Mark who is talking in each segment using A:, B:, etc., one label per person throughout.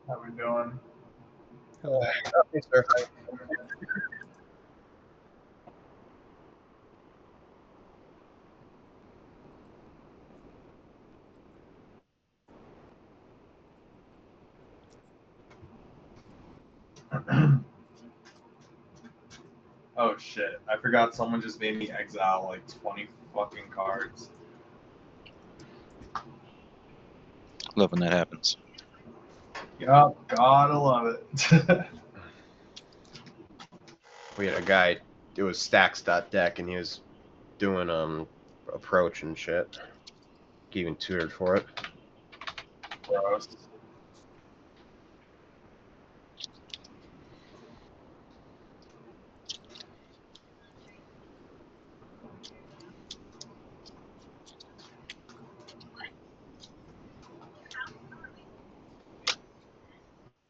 A: How we doing?
B: Hello.
C: Hey, sir.
A: Oh shit! I forgot someone just made me exile like 20 fucking cards.
B: Love when that happens.
A: Yup, gotta love it.
C: We had a guy, it was stax.deck, and he was doing approach and shit. He even tutored for it.
A: Gross.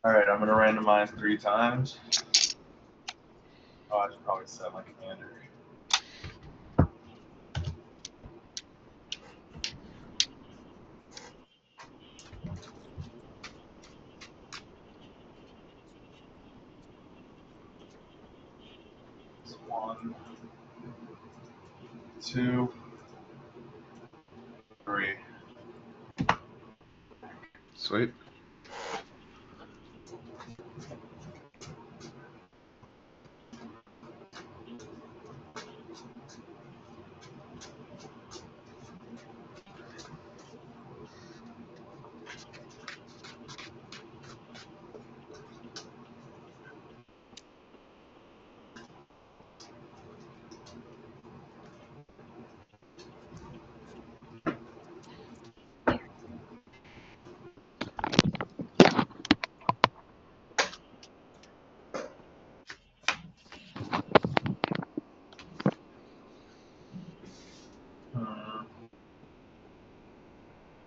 A: Alright, I'm gonna randomize 3 times. Oh, I should probably set my commander. It's 1, 2, 3.
C: Sweet.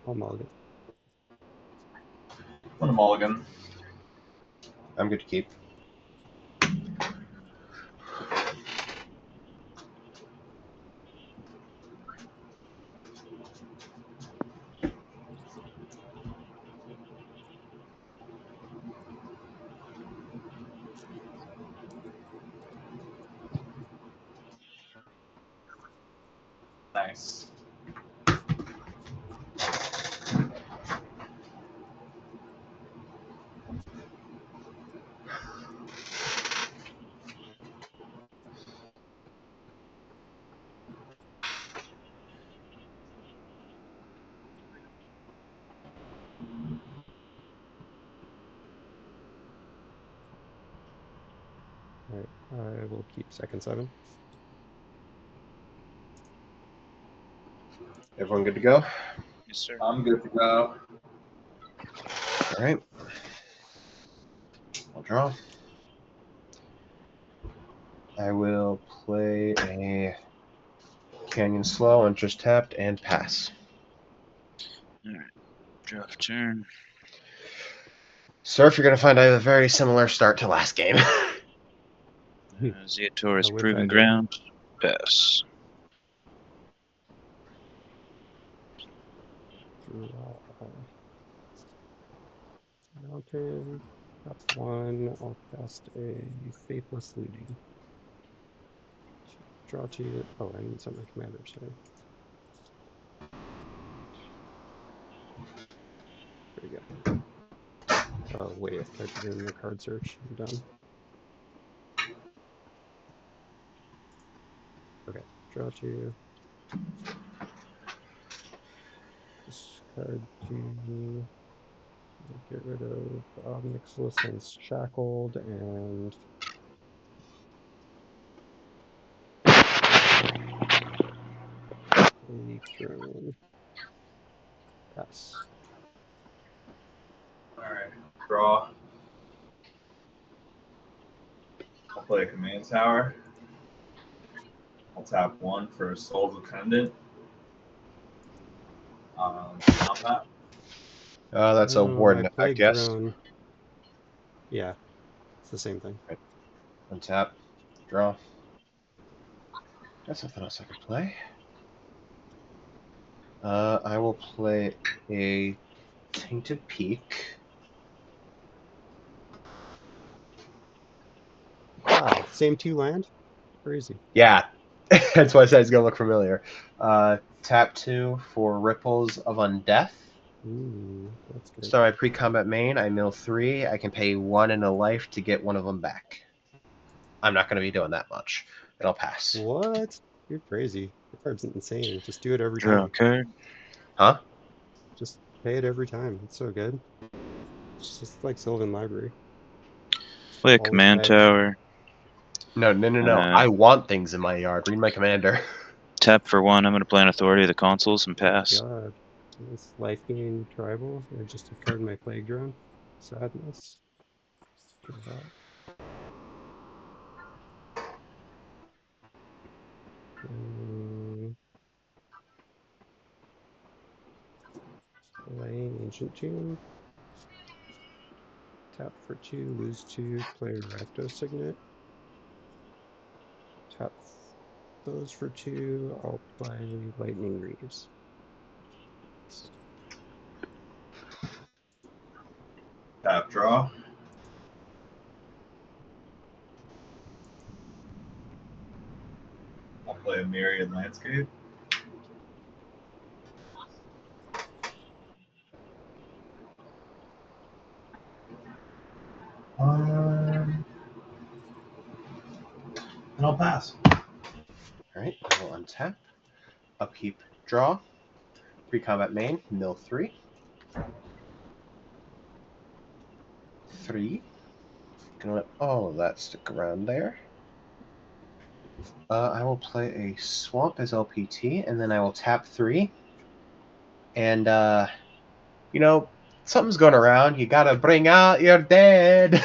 B: I'll mulligan.
A: What a mulligan.
C: I'm good to keep.
A: Nice.
B: Alright, I will keep second 7.
C: Everyone good to go?
B: Yes, sir.
A: I'm good to go.
C: All right. I'll draw. I will play a Canyon Slow and just tapped and pass.
B: Alright, draw for turn.
C: Surf, you're going to find I have a very similar start to last game.
B: Zeator's I wish Proving I did.
C: Mm-hmm.
B: Ground. Pass. Draw. Mountain. Up 1. I'll cast a Faithless Looting. Draw 2. Oh, I need some of my commanders. Sorry. There we go. Oh, wait, I typed it in the card search. I'm done. Okay, draw 2. Discard 2. Get rid of Omnix and Shackled and League Throne. Pass.
A: Alright, draw. I'll play a command tower. I'll tap 1 for Soul's Attendant. Not that.
C: That's a
B: I
C: Warden
B: played
C: effect, yes?
B: Drone. Yeah, it's the same thing.
C: Right. Untap. Draw. Got something else I could play. I will play a Tainted Peak.
B: Same 2 land? Crazy.
C: Yeah, that's why I said it's gonna look familiar. Tap 2 for Ripples of Undeath.
B: Ooh, that's good.
C: Start my pre-combat main. I mill 3. I can pay 1 and a life to get one of them back. I'm not gonna be doing that much. It'll pass.
B: What? You're crazy. The card's insane. Just do it every
D: Draw a
B: time.
D: card.
C: Huh?
B: Just pay it every time. It's so good. It's just like Sylvan Library.
D: Play a
B: Always
D: command
B: pay.
D: tower.
C: No. I want things in my yard. Read my commander.
D: Tap for 1. I'm going to play an Authority of the Consuls and pass.
B: God. This life gain tribal. I just discarded my plague drone. Sadness. Give that. Playing Ancient Tomb. Tap for 2, lose 2, play Rakdos Signet. Tap those for 2, I'll play Lightning Reaves.
A: Tap draw. I'll play a Myriad Landscape. And I'll pass.
C: Alright, I will untap. Upkeep, draw. Pre-combat main, mill 3. 3. Gonna let all of that stick around there. I will play a swamp as LPT, and then I will tap 3. And, you know, something's going around. You gotta bring out your dead.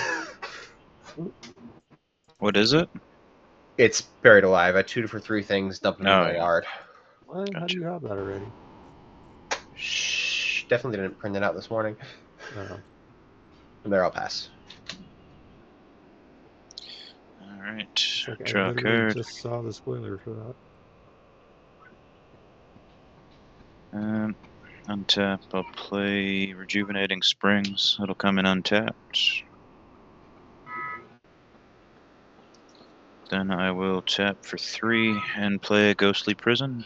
D: What is it?
C: It's buried alive. I 2 for 3 things, dump them in
D: Oh,
C: my
D: yeah.
C: yard.
B: What? How do
D: Gotcha.
B: you have that already?
C: Shh, definitely didn't print it out this morning.
B: Oh.
C: And there, I'll pass.
D: Alright.
B: It's like I
D: Draw a
B: literally
D: card.
B: just saw the spoiler for that.
D: Untap. I'll play Rejuvenating Springs. It'll come in untapped. Then I will tap for 3 and play a Ghostly Prison.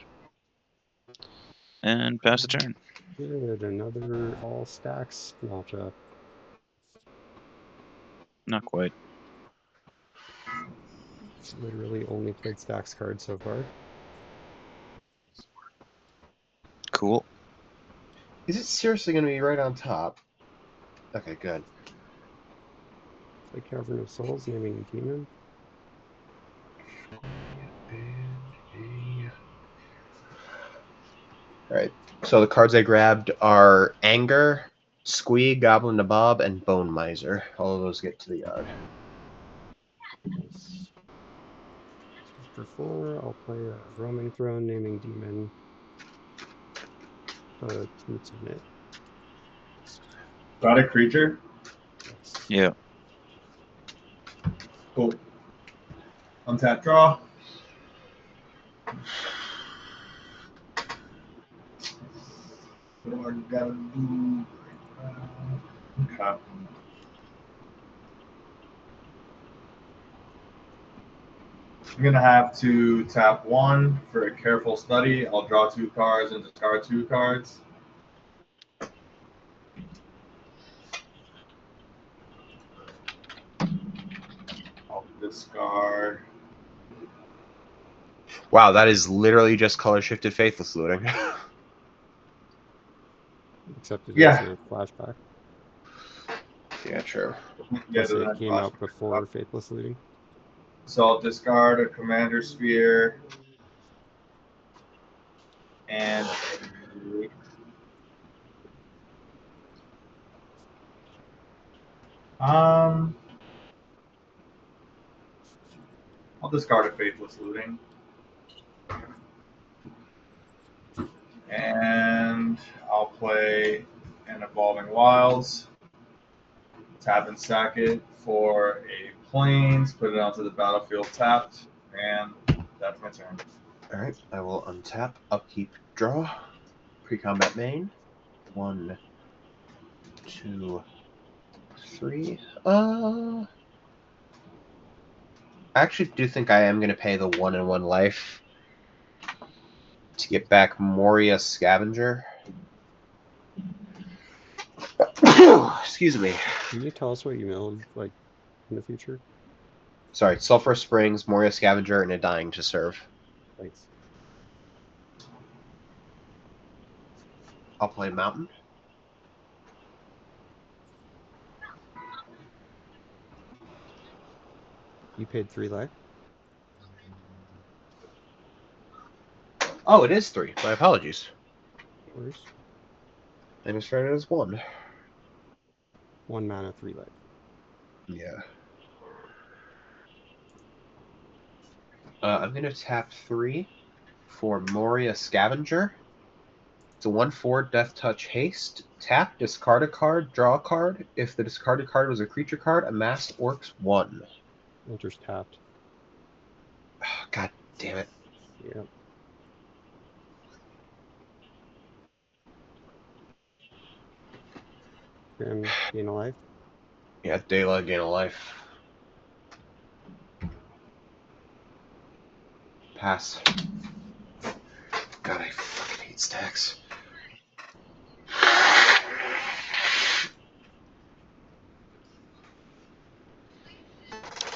D: And pass the turn.
B: Good, another all stacks matchup.
D: Not quite.
B: Literally only played stacks cards so far.
D: Cool.
C: Is it seriously going to be right on top? Okay, good.
B: Play Cavern of Souls, naming a demon.
C: Alright, so the cards I grabbed are Anger, Squee, Goblin Nabob, and Bone Miser. All of those get to the yard.
B: Nice. For 4, I'll play a Roaming Throne, naming demon. Roots of Knit.
A: Got a creature?
B: Yes.
D: Yeah.
A: Cool. Untap draw. What I gotta do? Okay. I'm gonna have to tap 1 for a careful study. I'll draw 2 cards and discard 2 cards. I'll discard.
C: Wow, that is literally just color shifted Faithless Looting.
B: Except it
A: Yeah.
B: has a flashback.
C: Yeah, true.
A: Yeah,
B: Plus it came out before Faithless Looting.
A: So I'll discard a Commander Sphere and I'll discard a Faithless Looting. And I'll play an Evolving Wilds. Tap and sack it for a Plains, put it onto the battlefield tapped, and that's my turn.
C: Alright, I will untap, upkeep, draw. Pre-combat main. 1, 2, 3. I actually do think I am going to pay the 1/1 life to get back Moria Scavenger. Excuse me.
B: Can you tell us what you milled, like, in the future?
C: Sorry, Sulphur Springs, Moria Scavenger, and a Dying to Serve.
B: Thanks.
C: I'll play Mountain.
B: You paid 3 life?
C: Oh, it is 3. My apologies.
B: Worse.
C: I misread it as 1.
B: 1 mana, 3 life.
C: Yeah. I'm going to tap 3 for Moria Scavenger. It's a 1/4 Death Touch Haste. Tap, discard a card, draw a card. If the discarded card was a creature card, amass Orcs 1.
B: Winter's tapped.
C: Oh, God damn it.
B: Yep. Grim, gain a life.
C: Yeah, Daylight, gain a life. Pass. God, I fucking hate stacks.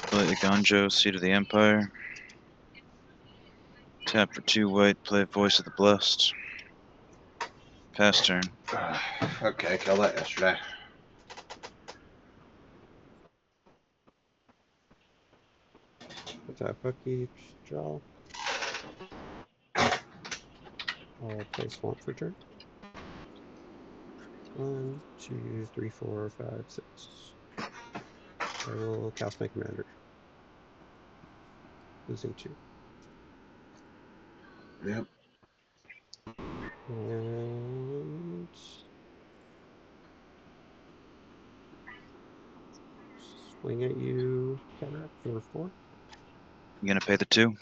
D: Play Ganjo, Seat of the Empire. Tap for 2 white, play Voice of the Blessed. Pass turn.
C: Okay, I killed that yesterday.
B: Tap Cookie, draw. I'll play Swamp for turn. 1, 2, 3, 4, 5, 6. I will cast my commander. Losing 2.
C: Yep.
B: And swing at you, Kenrith, for 4.
D: You gonna pay the 2?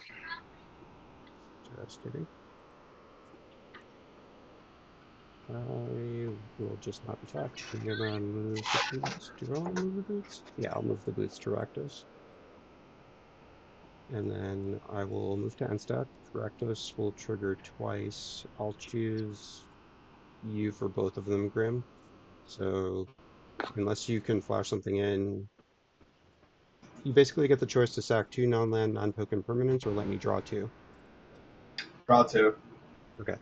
B: Just kidding. I will just not attack. I'm gonna move the boots. Do I want to move the boots? Yeah, I'll move the boots to Rakdos. And then I will move to end step. Rakdos will trigger twice. I'll choose you for both of them, Grim. So unless you can flash something in, you basically get the choice to sack 2 non-land, non-token permanents or let me draw 2.
A: Draw 2.
B: Okay.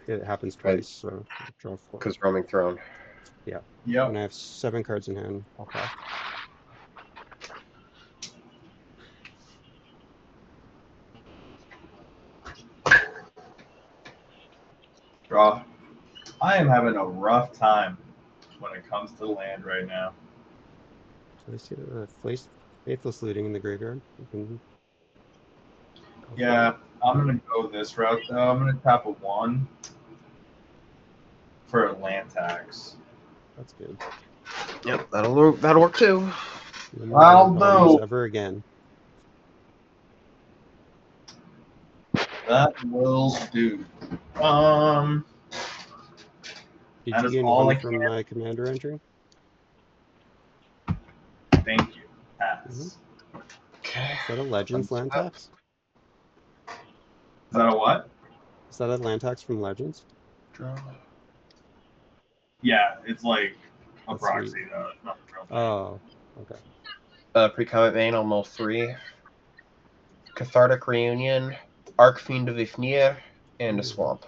B: It happens
C: Right.
B: twice, so draw 4.
C: Because Roaming Throne.
B: Yeah.
A: Yep.
B: And I have 7 cards in hand. I'll call.
A: Draw. I am having a rough time when it comes to land right now.
B: So I see the Faithless Looting in the graveyard. You can go for
A: Yeah,
B: it.
A: I'm gonna go this route though. I'm gonna tap a 1 for land tax.
B: That's good.
C: Yep, that'll work too.
B: No more
A: I'll
B: goblins
A: do.
B: ever again.
A: That will do.
B: Did
A: That
B: you
A: is
B: gain
A: all
B: 1
A: I
B: from
A: can.
B: my commander entry?
A: Thank you. Pass.
B: Mhm.
C: Okay.
B: Is that a Legends land tax?
A: Is that a what?
B: Is that a land tax from Legends?
C: Draw.
A: Yeah, it's like a
B: That's
A: proxy
B: sweet.
A: though. It's not the real thing.
B: Oh, okay.
C: Pre-Comet Vein, I'll mill 3. Cathartic Reunion, Arcfiend of Ifnir, and a
B: Ooh.
C: Swamp.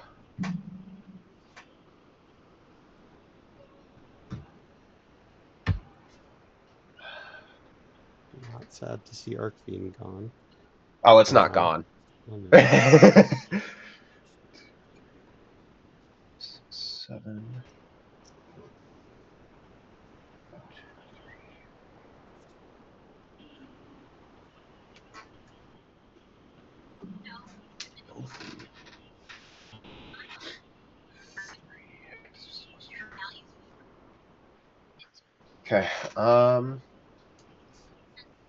B: Not sad to see Arcfiend gone.
C: Oh, it's
B: Or
C: not
B: gone.
C: gone.
B: Oh, no.
C: 6, 7. Okay, I'm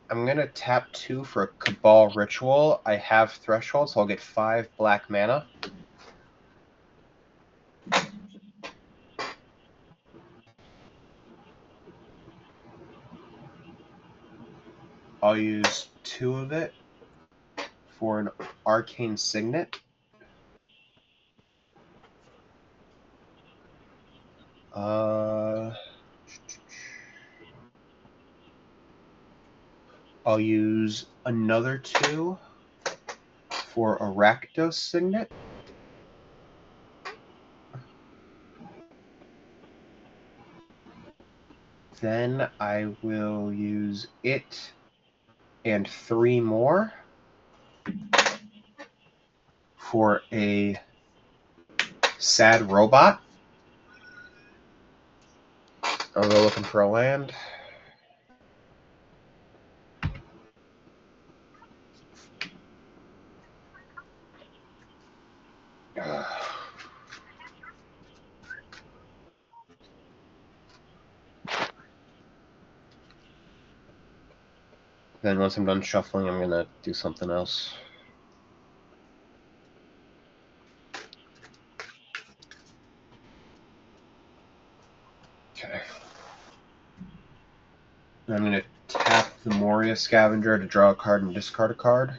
C: gonna tap 2 for a Cabal Ritual. I have Threshold, so I'll get 5 black mana. I'll use 2 of it for an arcane signet. I'll use another 2 for a Rakdos signet. Then I will use it and 3 more for a sad robot. I'll go looking for a land. Then once I'm done shuffling, I'm going to do something else. Okay. I'm going to tap the Moria Scavenger to draw a card and discard a card.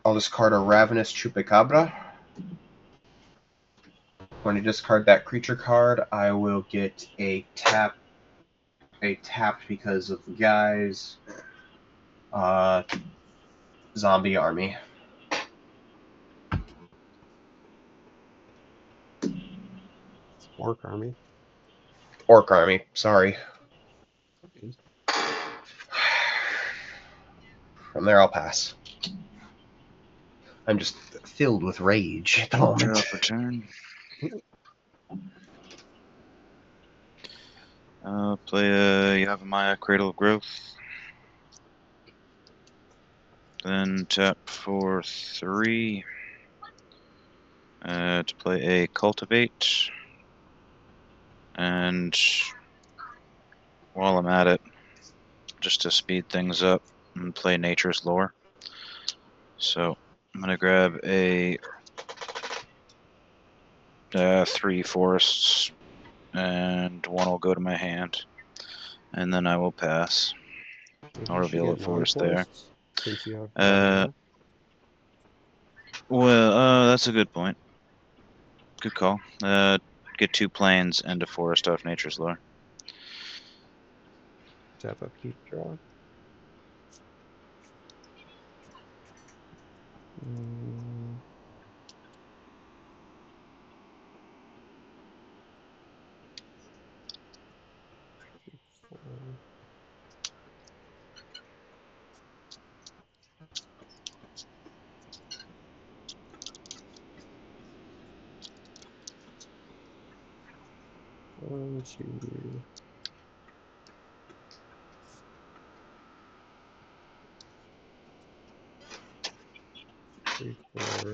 C: I'll discard a Ravenous Chupacabra. When I discard that creature card, I will get a tap because of the guy's zombie army.
B: Orc army.
C: Orc army, sorry.
B: Okay.
C: From there, I'll pass. I'm just filled with rage at the moment.
D: Draw for turn. Play a Yavimaya Cradle of Growth. Then tap for 3 to play a Cultivate. And while I'm at it, just to speed things up and play Nature's Lore. So I'm going to grab a 3 forests, and 1 will go to my hand. And then I will pass.
B: Maybe
D: I'll
B: you should
D: reveal
B: get
D: a forest there.
B: non-forests, since you have
D: Well, that's a good point. Good call. Get 2 plains and a forest off Nature's Lore.
B: tap up, keep, draw. One, two. Three, 4.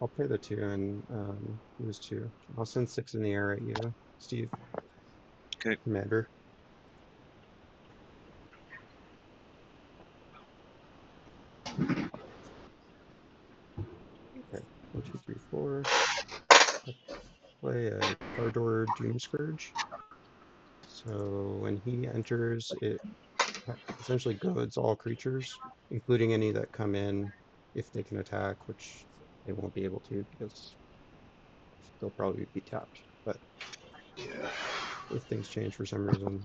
B: I'll pay the 2 and lose 2. I'll send 6 in the air at you, Steve.
D: Okay.
B: Commander. Okay. 1, 2, 3, 4. Play a Cardor Doomscourge. So when he enters, it essentially goads all creatures, including any that come in if they can attack, which they won't be able to because they'll probably be tapped. But if things change for some reason.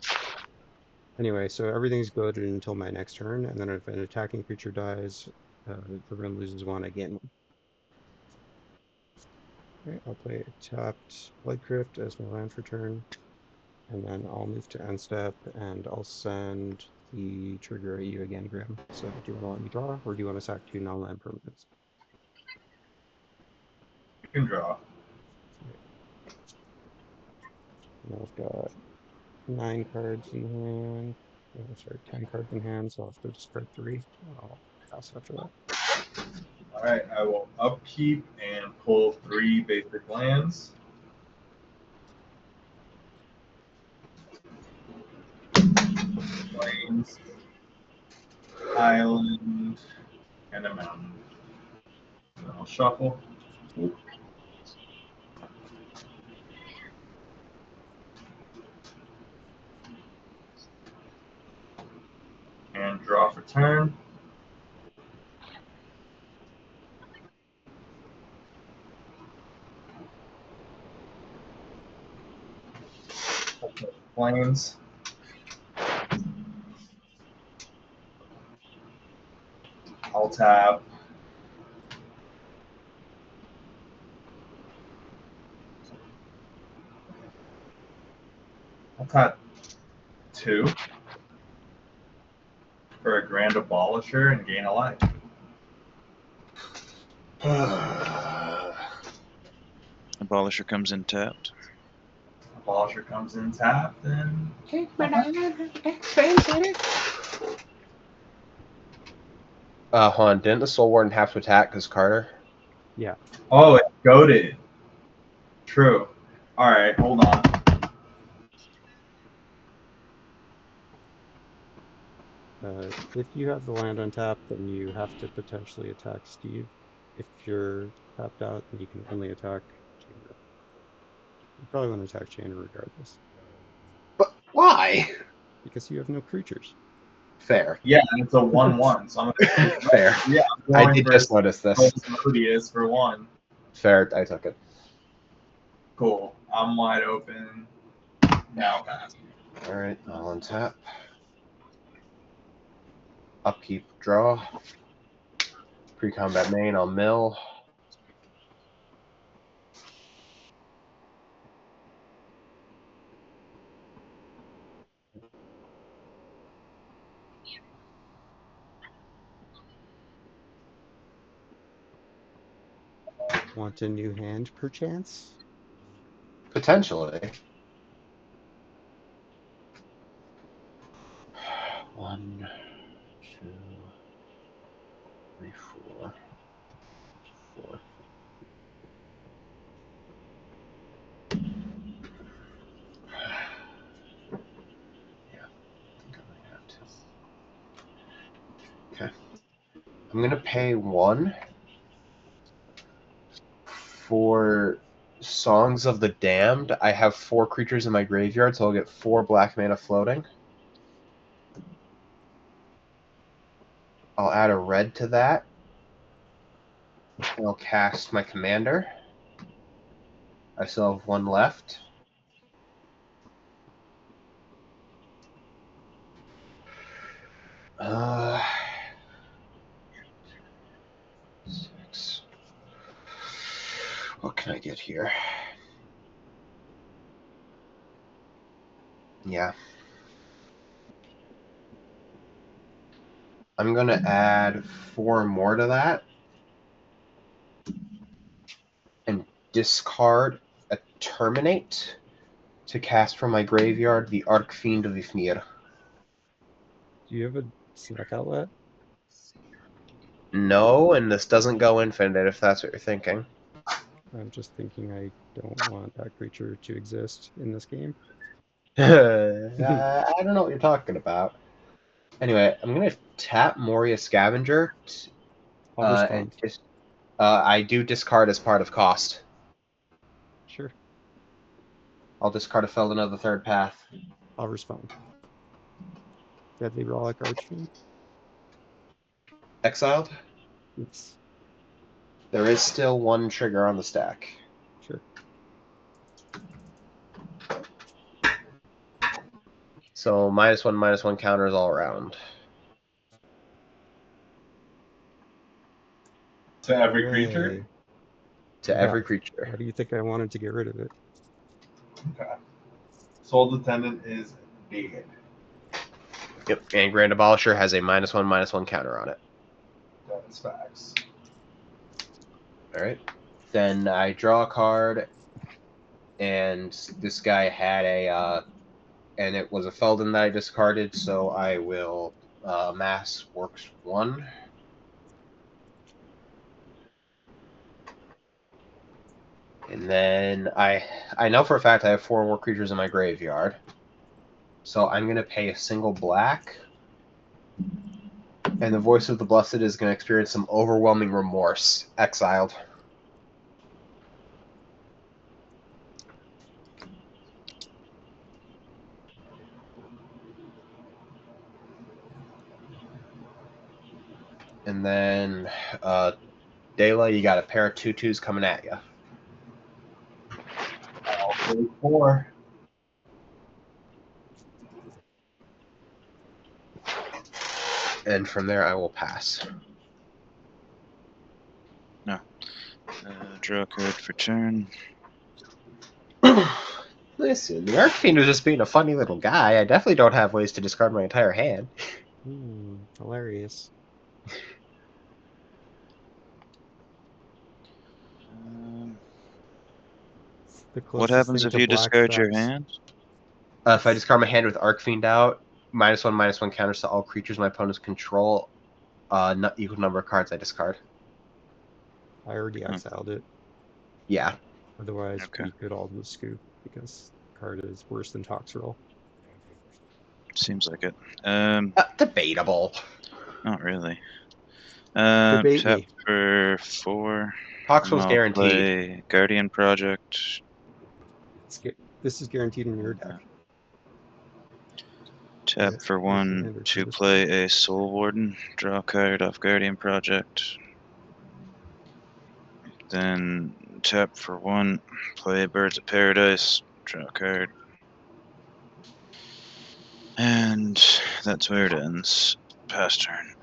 B: Anyway, so everything's goaded until my next turn, and then if an attacking creature dies, the room loses 1, I gain 1. Okay, I'll play a tapped Bloodcrypt as my land for turn, and then I'll move to end step, and I'll send the trigger at you again, Grim. So do you want to let me draw, or do you want to sack 2 non-land permanents?
A: You can draw.
B: Now I've got 9 cards in hand. Oh, sorry, 10 cards in hand, so I'll have to discard 3. I'll pass after that.
A: Alright, I will upkeep and pull 3 basic lands. Plains, Island, and a mountain. Then I'll shuffle. And draw for turn. Planes. I'll tap. I'll tap 2 for a Grand Abolisher and gain a life.
D: Abolisher comes in tapped.
A: Abolisher comes in tapped, and
C: hold on. Didn't the Soul Warden have to attack because Carter?
B: Yeah.
A: oh, it goaded. True. All right, hold on.
B: If you have the land on tap, then you have to potentially attack Steve. If you're tapped out, then you can only attack Chamber. You probably want to attack Chamber regardless,
C: But why?
B: because you have no creatures.
C: Fair.
A: Yeah, and it's a 1/1, so I'm gonna
C: Fair.
A: yeah, I'm
C: I
A: going
C: did
A: for
C: just notice this.
A: Melodious for 1.
C: Fair. I took it.
A: Cool. I'm wide open. Now pass.
C: All right. I'll untap. Upkeep. Draw. Pre-combat main. I'll mill.
B: Want a new hand, perchance?
C: Potentially. 1, 2, 3, 4. 4. Yeah, I think I might have to. Okay. I'm gonna pay 1 for Songs of the Damned. I have 4 creatures in my graveyard, so I'll get 4 black mana floating. I'll add a red to that. And I'll cast my commander. I still have 1 left. Uh, 6. What can I get here? Yeah. I'm going to add 4 more to that. And discard a Terminate to cast from my graveyard the Archfiend of Ifnir.
B: Do you have a snack outlet?
C: No, and this doesn't go infinite if that's what you're thinking.
B: I'm just thinking I don't want that creature to exist in this game.
C: I don't know what you're talking about. Anyway, I'm going to tap Moria Scavenger.
B: I'll
C: And
B: respond.
C: I do discard as part of cost.
B: Sure,
C: I'll discard a Felden of the Third Path.
B: I'll respond. Deadly Relic Archfiend?
C: Exiled?
B: Yes,
C: There is still 1 trigger on the stack.
B: sure.
C: So -1/-1 counters all around.
A: To every creature?
B: Hooray.
C: To
B: Yeah.
C: every creature.
B: Why do you think I wanted to get rid of it?
A: Okay. Soul Attendant is dead.
C: Yep, and Grand Abolisher has a -1/-1 counter on it.
A: That's facts.
C: Alright. Then I draw a card, and this guy had a, and it was a Felden that I discarded, so I will Mass Works 1. And then I know for a fact I have 4 more creatures in my graveyard. So I'm going to pay a single black And the voice of the blessed is going to experience some overwhelming remorse. Exiled. And then, Dela, you got a pair of 2/2s coming at you. 4. And from there, I will pass.
D: Draw a card for turn.
C: Listen, the Arcfiend was just being a funny little guy. I definitely don't have ways to discard my entire hand.
B: Hilarious. The
D: What
B: closest
D: happens
B: thing
D: if
B: to
D: you
B: black
D: discard your
B: stacks.
D: hand?
C: If I discard my hand with Arcfiend out, -1/-1 counters to all creatures my opponents control, not equal number of cards I discard.
B: I already exiled it.
C: Yeah.
B: Otherwise,
D: Okay.
B: we could all just scoop because the card is worse than Toxrill.
D: Seems like it.
C: Debatable.
D: Not really.
B: Debate
D: Tap
B: me.
D: for 4.
C: Toxrill's
D: I'll
C: guaranteed.
D: play Guardian Project.
B: This is guaranteed in your deck.
D: Tap
B: Yeah,
D: for
B: this is
D: 1
B: standard
D: to
B: for this
D: play a Soul Warden. Draw a card off Guardian Project. Then tap for 1, play Birds of Paradise. Draw a card. And that's where it ends. Pass turn.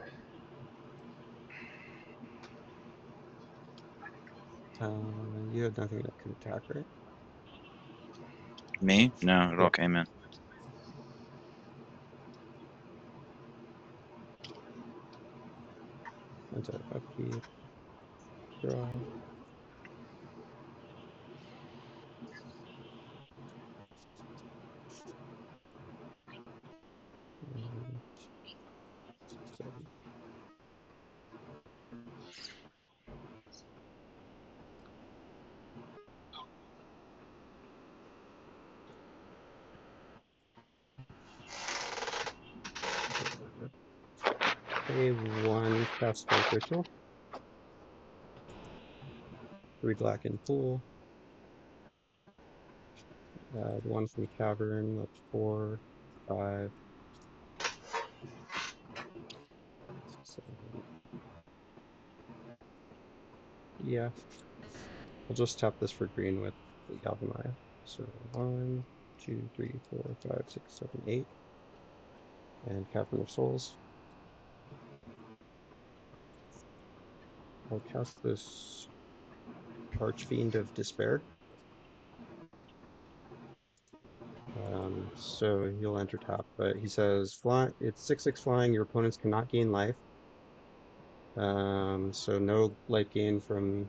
B: You had nothing that could attack, right?
D: Me? No, it all
B: Yep.
D: came in.
B: Attack, upkeep, draw. And 7. Pay 1 cast Strike Ritual. 3 black in pool. Add 1 from Cavern, that's 4, 5, 7. Yeah. We'll just tap this for green with the Galvanized. So 1, 2, 3, 4, 5, 6, 7, 8. And Cavern of Souls. I'll cast this Archfiend of Despair. So he'll enter tap, but he says it's 6/6 flying, your opponents cannot gain life. So no life gain from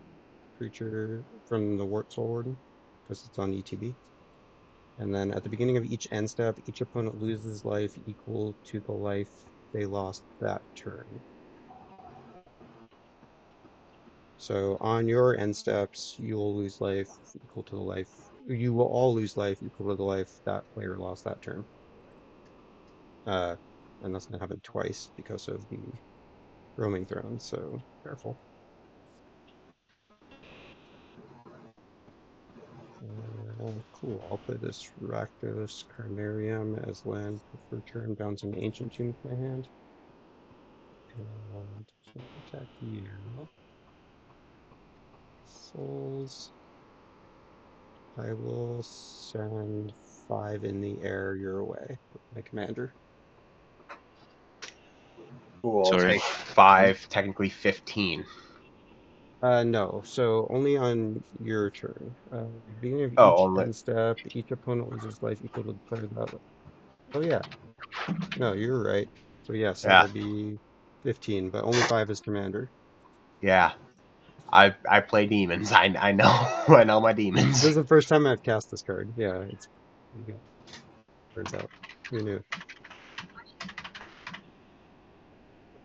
B: creature from the Soul Warden, because it's on ETB. And then at the beginning of each end step, each opponent loses life equal to the life they lost that turn. So on your end steps, you will lose life equal to the life. You will all lose life equal to the life that player lost that turn. And that's going to happen twice because of the roaming throne, so careful. Cool, I'll play this Rakdos Carnarium as land for turn, bouncing Ancient Tomb to my hand. And so attack you. Souls. I will send 5 in the air your way with my commander.
C: Cool, I'll
D: Sorry.
C: take 5, technically 15.
B: No, so only on your turn. Beginning of
C: Oh,
B: each
C: only.
B: end step, each opponent loses life equal to the player that. Oh yeah. No, you're right. So yes,
C: Yeah.
B: it'll be 15, but only 5 as commander.
C: Yeah. I play demons. I know. I know my demons.
B: This is the first time I've cast this card. Yeah, it's pretty good. Turns out. Who knew?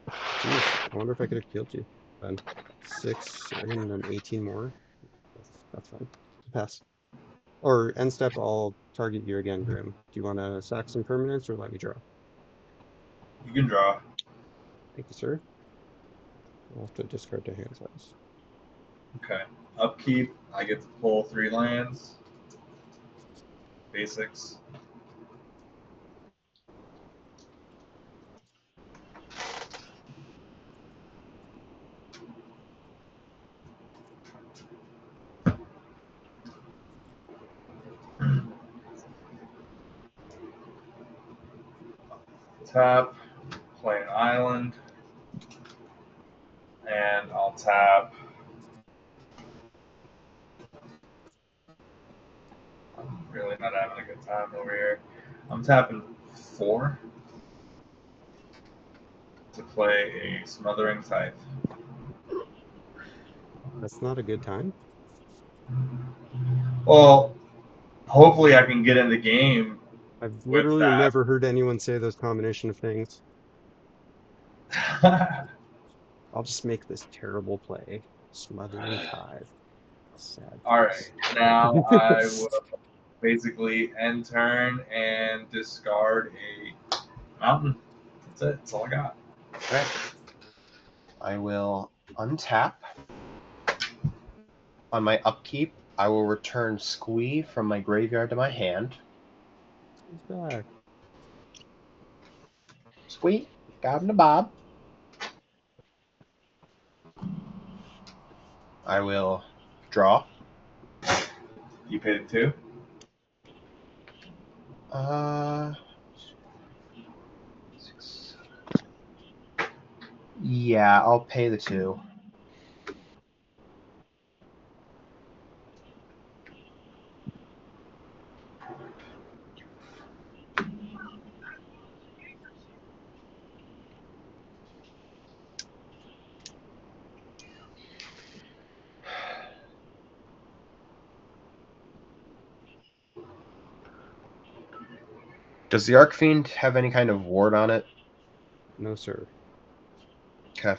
B: Jeez, I wonder if I could have killed you. Then 6 and then 18 more. That's fine. Pass. Or end step, I'll target you again, Grim. Do you want to sack some permanents or let me draw?
A: You can draw.
B: Thank you, sir. I'll have to discard to hand size.
A: Okay. Upkeep, I get to pull 3 lands. Basics. Tap, play an island, and I'll tap. I'm really not having a good time over here. I'm tapping 4 to play a Smothering Tithe.
B: That's not a good time.
A: Well, hopefully I can get in the game
B: I've
A: with
B: literally
A: that.
B: never heard anyone say those combination of things. I'll just make this terrible play. Smothering Tithe. Sad
A: All right,
B: face.
A: now I will basically end turn and discard a mountain. That's it. That's all I got.
C: Okay. I will untap. On my upkeep, I will return Squee from my graveyard to my hand.
B: He's back.
C: Sweet. Got him to Bob. I will draw.
A: You paid it 2?
C: Yeah, I'll pay the 2. Does the Arcfiend have any kind of ward on it?
B: No, sir.
C: Okay.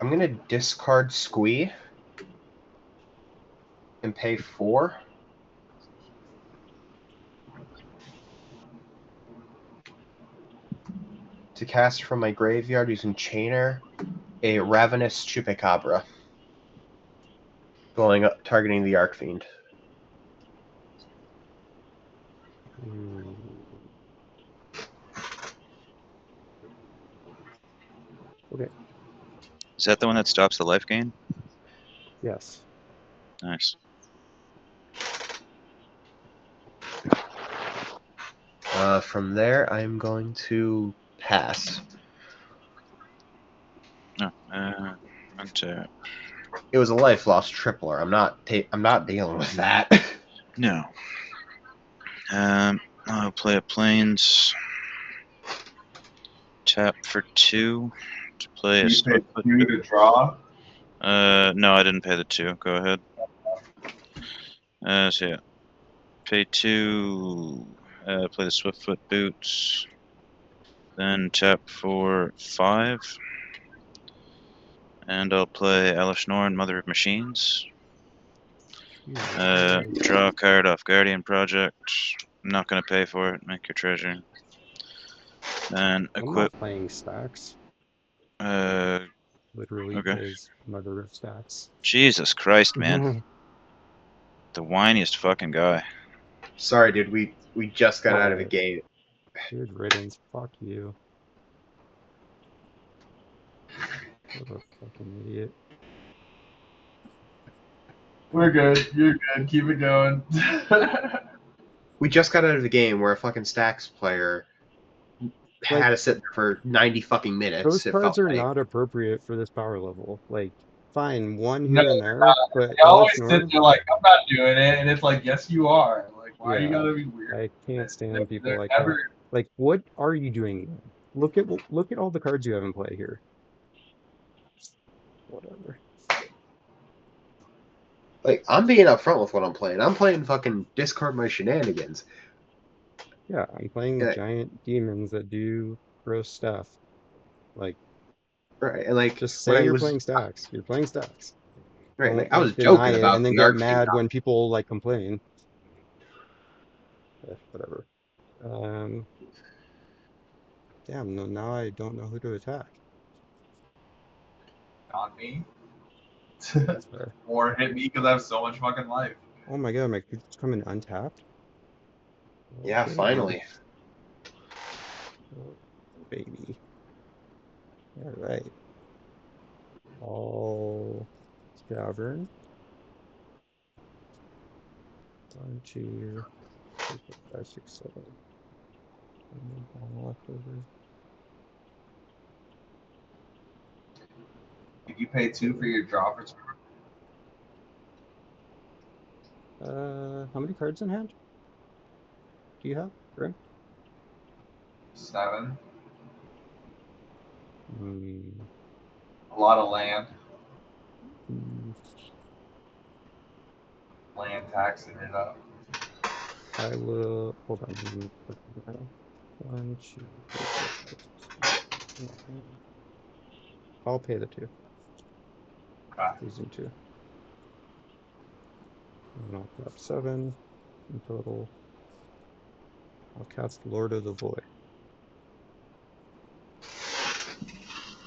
C: I'm going to discard Squee and pay 4. To cast from my graveyard using Chainer a Ravenous Chupacabra. Going up, targeting the Arcfiend.
B: Okay.
D: Is that the one that stops the life gain?
B: Yes.
D: Nice.
C: From there, I'm going to pass.
D: No. Untap.
C: It was a life loss tripler. I'm not dealing with that.
D: No. I'll play a plains. Tap for 2 to play a
A: You paid
D: Swiftfoot
A: 2 to draw?
D: No, I didn't pay the 2. Go ahead. So yeah. Pay 2. Play the Swiftfoot Boots. Then tap for 5. And I'll play Alish Norn, Mother of Machines. Draw a card off Guardian Project. I'm not going to pay for it. Make your treasure. Then
B: I'm
D: equip.
B: not playing stacks.
D: Uh,
B: Literally
D: okay.
B: plays Mother of Stacks.
D: Jesus Christ, man. The whiniest fucking guy.
C: Sorry, dude. We just got out of a
B: Alright.
C: game.
B: Good riddance. Fuck you. What a fucking idiot.
A: We're good. You're good. Keep it going.
C: We just got out of the game where a fucking stacks player had to sit there for 90 fucking minutes.
B: Those
C: It
B: cards
C: felt
B: are
C: like.
B: not appropriate for this power level. Like, fine, one
A: No,
B: here and there, but
A: They always
B: Alish
A: sit
B: Norn,
A: there like, I'm not doing it. And it's like, yes, you are. Like, why you
B: yeah,
A: gotta be weird?
B: I can't stand
A: They're
B: people like
A: never,
B: that. Like, what are you doing? Look at all the cards you have in play here. Whatever.
C: Like, I'm being upfront with what I'm playing. I'm playing fucking discard my shenanigans.
B: Yeah, I'm playing
C: Yeah.
B: giant demons that do gross stuff. Like,
C: Right, and like
B: just
C: when
B: say
C: I
B: you're
C: was
B: playing stacks. You're playing stacks.
C: right,
B: Don't
C: like I was
B: deny
C: joking
B: it
C: about
B: and then
C: the
B: get
C: Arcfiend.
B: mad when people like complain. Whatever. Damn, no, now I don't know who to attack.
A: Not me.
B: That's fair.
A: Or hit me because I have so much fucking life.
B: Oh my god, my creature's coming untapped?
C: Yeah,
B: Okay,
C: finally.
B: oh, baby. Alright. All Scavern. 1, 2, 3, 4, 5, 6, 7. And then all left over.
A: Did you pay 2 for your draw for turn?
B: How many cards in hand do you have, Grim?
A: 7.
B: Hmm.
A: A lot of land.
B: Hmm.
A: Land taxing it up.
B: I will hold on. Let me put it down. 1, 2, 3, 4, 5, 6, 7. I'll pay the 2.
A: Okay.
B: Using 2. And I'll put up 7 in total. I'll cast Lord of the Void.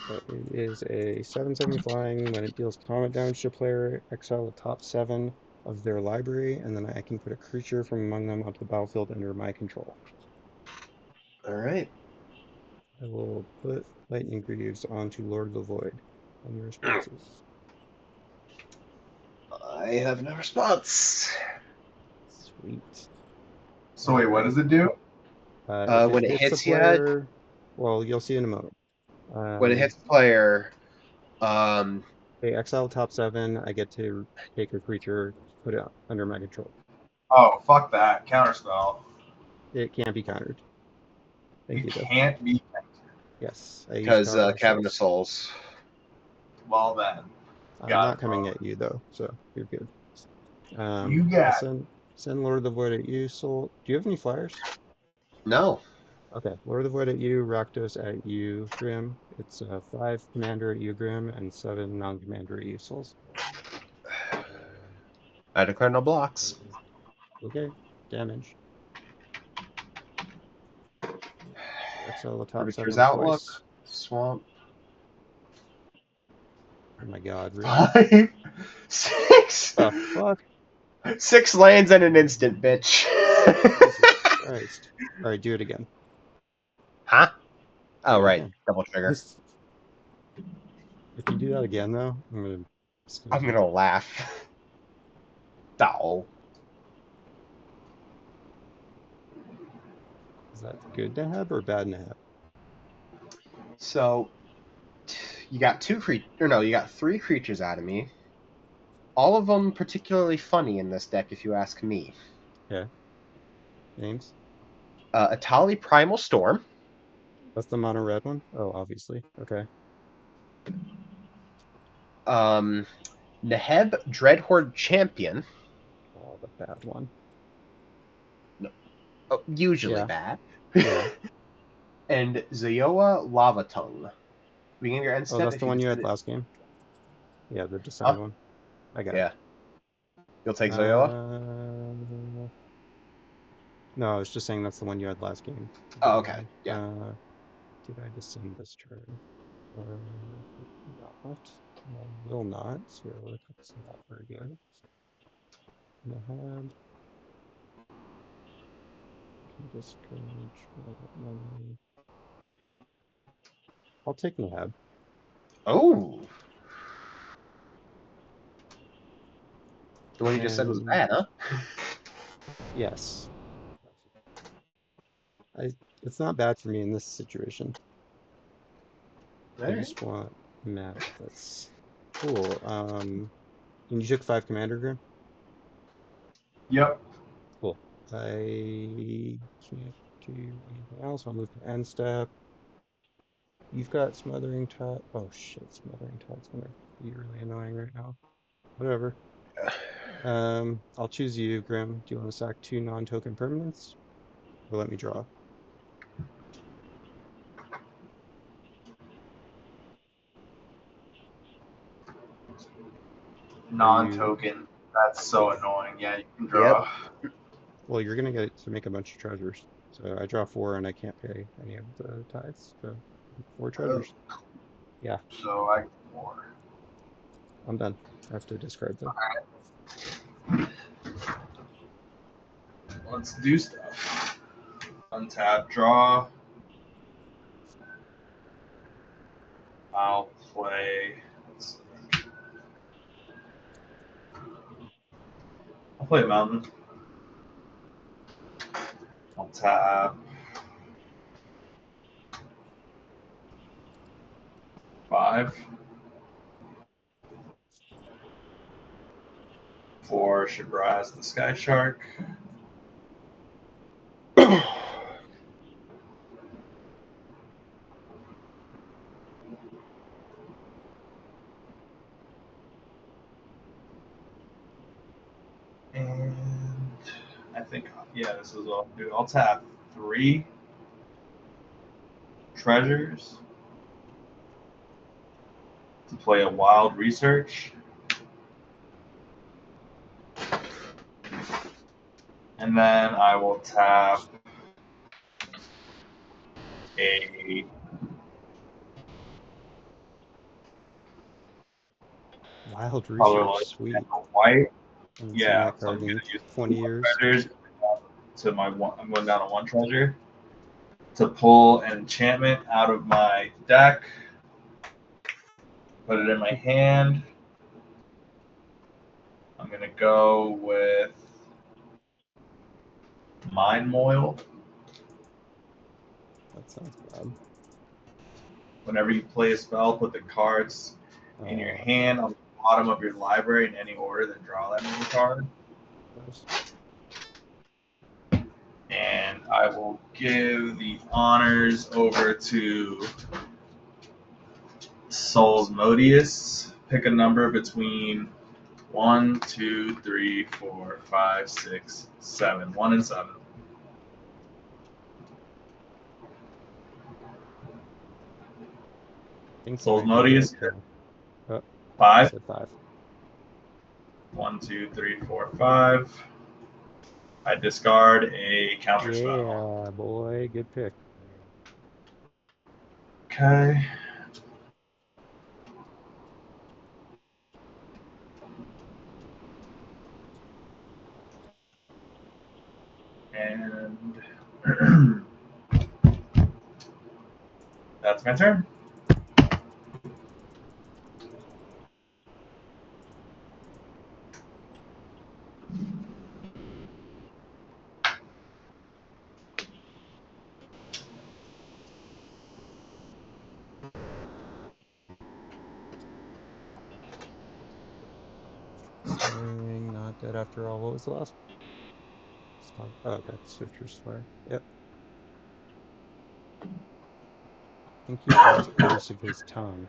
B: So it is a 7/7 flying. When it deals combat damage to a player, exile the top 7 of their library, and then I can put a creature from among them onto the battlefield under my control.
C: Alright.
B: I will put Lightning Greaves onto Lord of the Void. Any responses?
C: I have no response.
B: Sweet.
A: So wait, what does it do?
B: If
C: When it
B: hits a
C: hits you,
B: player, well, you'll see in a moment.
C: when it hits the player,
B: They exile top 7. I get to take a creature, put it under my control.
A: Oh, fuck that. Counterspell.
B: It can't be countered. Thank you, though.
A: Can't be.
B: Yes, I use
C: because
B: Cavern of
C: Cavern of
B: Souls.
C: Souls.
A: Well then.
B: I'm
A: Got
B: not
A: it,
B: coming
A: bro.
B: at you though, so you're good.
A: You
B: I'll
A: got
B: send Lord of the Void at you. Soul. Do you have any flyers?
C: No.
B: Okay, Lord of the Void at you, Rakdos at you, Grim. It's 5 commander at you, Grim, and 7 non-commander at you, Souls.
C: I declare no blocks.
B: Okay, damage. Exile the top
C: Reaper's
B: 7
C: Outlook.
B: twice.
C: Swamp.
B: Oh my god, really?
C: 5, 6.
B: The fuck?
C: 6 lands in an instant, bitch.
B: Jesus Christ. Alright, do it again.
C: Huh?
B: Do
C: Oh,
B: it
C: right.
B: again.
C: Double trigger.
B: If you do that again, though,
C: I'm gonna laugh. Oh.
B: Is that good to have or bad to have?
C: So, you got you got 3 creatures out of me. All of them particularly funny in this deck, if you ask me.
B: Yeah. Names?
C: Atali Primal Storm.
B: That's the mono red one? Oh, obviously. Okay.
C: Neheb Dreadhorde Champion.
B: Oh, the bad one.
C: Oh, usually
B: Yeah.
C: bad.
B: Yeah.
C: And Zayoa Lava Tongue. Beginning of your end
B: Oh,
C: step.
B: that's
C: If
B: the
C: you
B: one you had
C: decide
B: last game? Yeah, the descend one. I got it.
C: Yeah. You'll take Zayoa?
B: No, I was just saying that's the one you had last game.
C: Oh, okay. Yeah.
B: Did I descend this turn? Or not? I will not, so that's not very good. Nahab. Can discourage money. I'll take Nahab.
C: Oh. The one you just said was
B: And
C: bad, huh?
B: yes. It's not bad for me in this situation. I just want mana. That's cool. And you took 5 commander, Grim?
A: Yep.
B: Cool. I can't do anything else. I'll move to end step. You've got Smothering Tide. Oh shit, Smothering Tide's gonna be really annoying right now. Whatever. I'll choose you, Grim. Do you want to sack 2 non-token permanents? Or let me draw?
A: Non-token. That's so annoying. Yeah, you can draw.
B: Well, you're gonna get to make a bunch of treasures. So I draw 4 and I can't pay any of the tithes. So 4 treasures. Yeah,
A: So I get 4.
B: I'm done. I have to discard them.
A: Let's do stuff. Untap, draw. I'll play. I'll play a mountain. I'll tap. 5. For Shabraz the Skyshark. And I think, yeah, this is what I'll do. I'll tap 3 treasures to play a wild research. And then I will tap a
B: Wild
A: probably
B: research,
A: like
B: sweet.
A: a white.
B: Haven't seen
A: Yeah,
B: that
A: so I'm
B: card
A: gonna
B: in
A: use
B: 20
A: 2
B: years.
A: treasures to my one. I'm going down to 1 treasure to pull an enchantment out of my deck. Put it in my hand. I'm gonna go with Mind Moil.
B: That sounds bad.
A: Whenever you play a spell, put the cards in your hand on the bottom of your library in any order, then draw that many card. And I will give the honors over to Soulsmodius. Pick a number between 1, 2, 3, 4, 5, 6, 7. 1 and 7. Soulsmodius. 5.
B: 5.
A: 1, 2, 3, 4, 5. I discard a counter spell.
B: Yeah, boy, good pick.
A: Okay. And that's my turn.
B: Swearing, not dead after all. What was the last? Oh, okay. Switcher swear. Yep. I think he falls Curse of his tongue.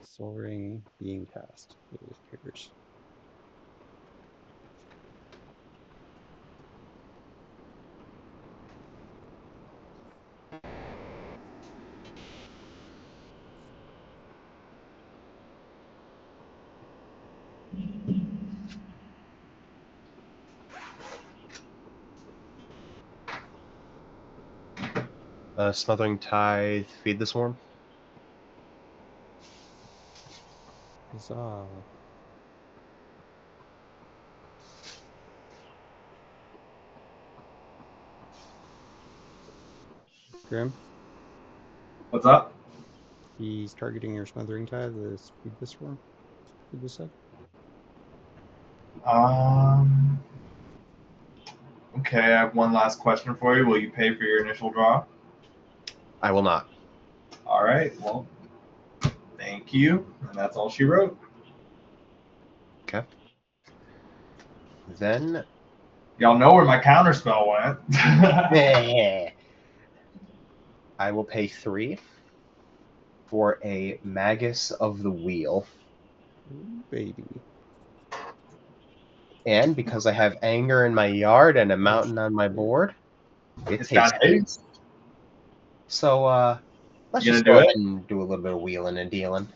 B: Soul Ring being cast. It appears.
C: Smothering Tithe, feed the swarm.
B: Huzzah. Grim?
A: What's up?
B: He's targeting your Smothering Tithe. Feed this one. Feed this up.
A: Okay, I have one last question for you. Will you pay for your initial draw?
C: I will not.
A: All right. Well, thank you. And that's all she wrote.
C: Okay. Then
A: Y'all know where my counterspell went.
C: I will pay 3 for a Magus of the Wheel.
B: Ooh, baby.
C: And because I have Anger in my yard and a mountain on my board,
A: It's got haste.
C: So let's
A: You
C: just
A: gonna
C: go
A: do
C: ahead
A: it?
C: and do a little bit of wheeling and dealing.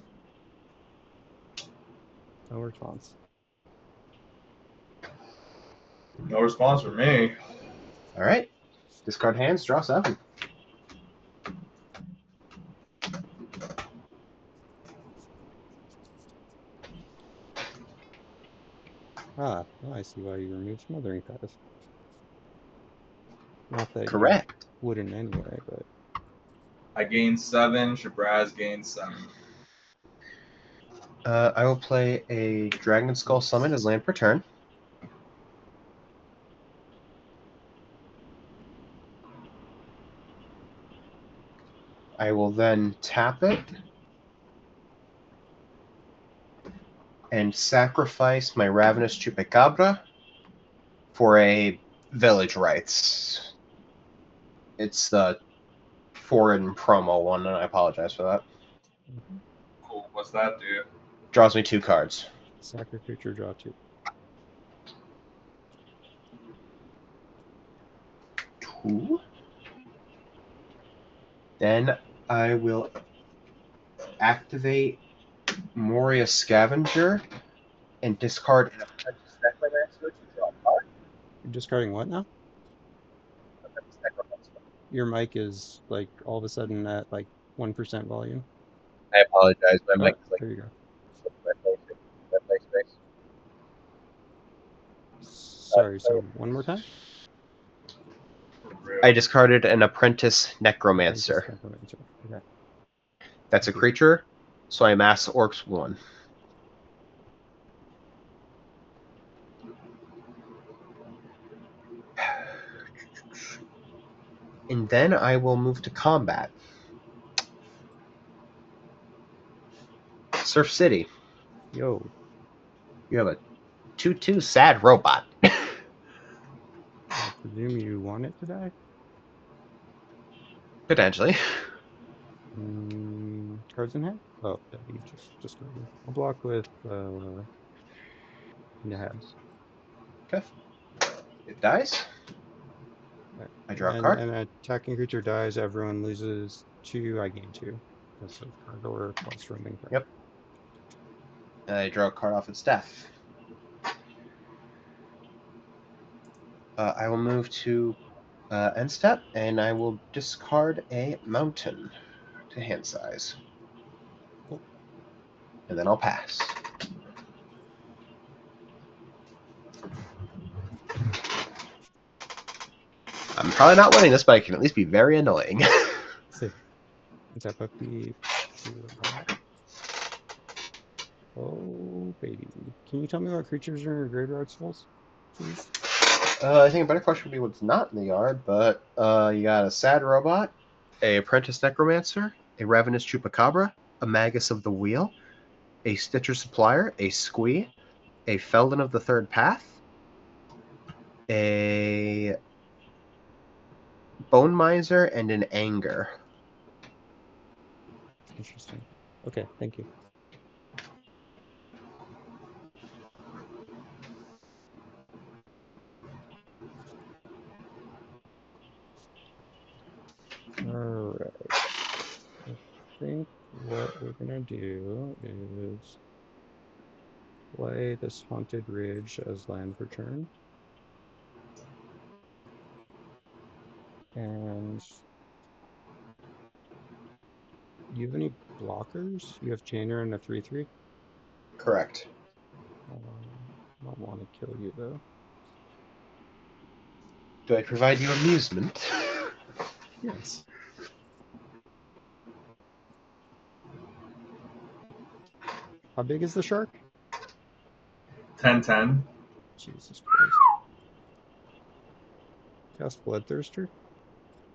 B: No response.
A: No response from me.
C: All right. Discard hands, draw 7.
B: Ah, now I see why you removed Smothering Path. Not that
C: Correct.
B: you wouldn't anyway, but
A: I gained 7. Shabraz gained 7.
C: I will play a Dragon Skull Summon as land per turn. I will then tap it and sacrifice my Ravenous Chupacabra for a Village Rites. It's the foreign promo one, and I apologize for that.
A: Cool. What's that do?
C: Draws me 2 cards.
B: sack a creature, draw 2.
C: 2. Then I will activate Moria Scavenger and discard an Apprentice Necromancer to draw a card.
B: You're discarding what now?
C: Apprentice Necromancer.
B: Your mic is like all of a sudden at like 1% volume.
C: I apologize. My mic is like
B: There you go.
C: my place space.
B: Sorry, so one more time?
A: Real.
C: I discarded an Apprentice Necromancer.
B: Necromancer. Okay.
C: That's a creature, so I mass Orcs 1. And then I will move to combat. Surf City.
B: Yo,
C: You have a 2/2 sad robot.
B: I presume you want it to die?
C: Potentially.
B: Cards in hand? Oh, yeah, you just discarded. I'll block with the heads.
C: Okay. It dies.
B: Right.
C: I draw a card.
B: And an attacking creature dies, everyone loses 2, I gain 2. That's a card order plus remaining card.
C: Yep. I draw a card off its death. I will move to end step, and I will discard a mountain to hand size.
B: Cool.
C: And then I'll pass. I'm probably not winning this, but I can at least be very annoying.
B: See. Is that puppy? Oh, baby. Can you tell me what creatures are in your graveyard souls, please?
C: I think a better question would be what's not in the yard, but you got a sad robot, a apprentice necromancer, a ravenous chupacabra, a magus of the wheel, a stitcher supplier, a squee, a Felden of the Third Path, a bone miser, and an anger.
B: Interesting. Okay, thank you. Alright. I think what we're gonna do is play this Haunted Ridge as land per turn. And do you have any blockers? You have Chainer and a 3/3?
C: Correct.
B: I don't want to kill you though.
C: Do I provide you amusement?
B: Yes. How big is the shark?
A: 10/10.
B: Jesus Christ. Cast Bloodthirster.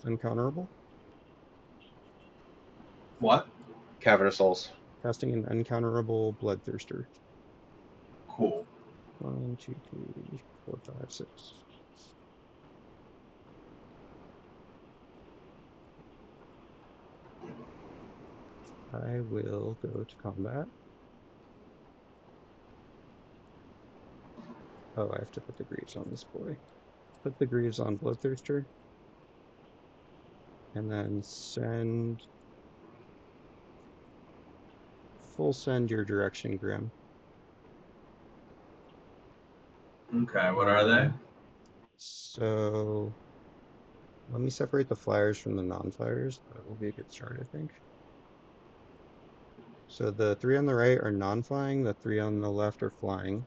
B: Uncounterable.
A: What?
C: Cavern of Souls.
B: Casting an uncounterable Bloodthirster.
A: Cool.
B: 1, 2, 3, 4, 5, 6. I will go to combat. Oh, I have to put the Greaves on this boy. Put the Greaves on Bloodthirster. And then send... Full send your direction, Grim.
A: Okay, what are they?
B: So let me separate the flyers from the non-flyers. That will be a good start, I think. So the 3 on the right are non-flying, the 3 on the left are flying.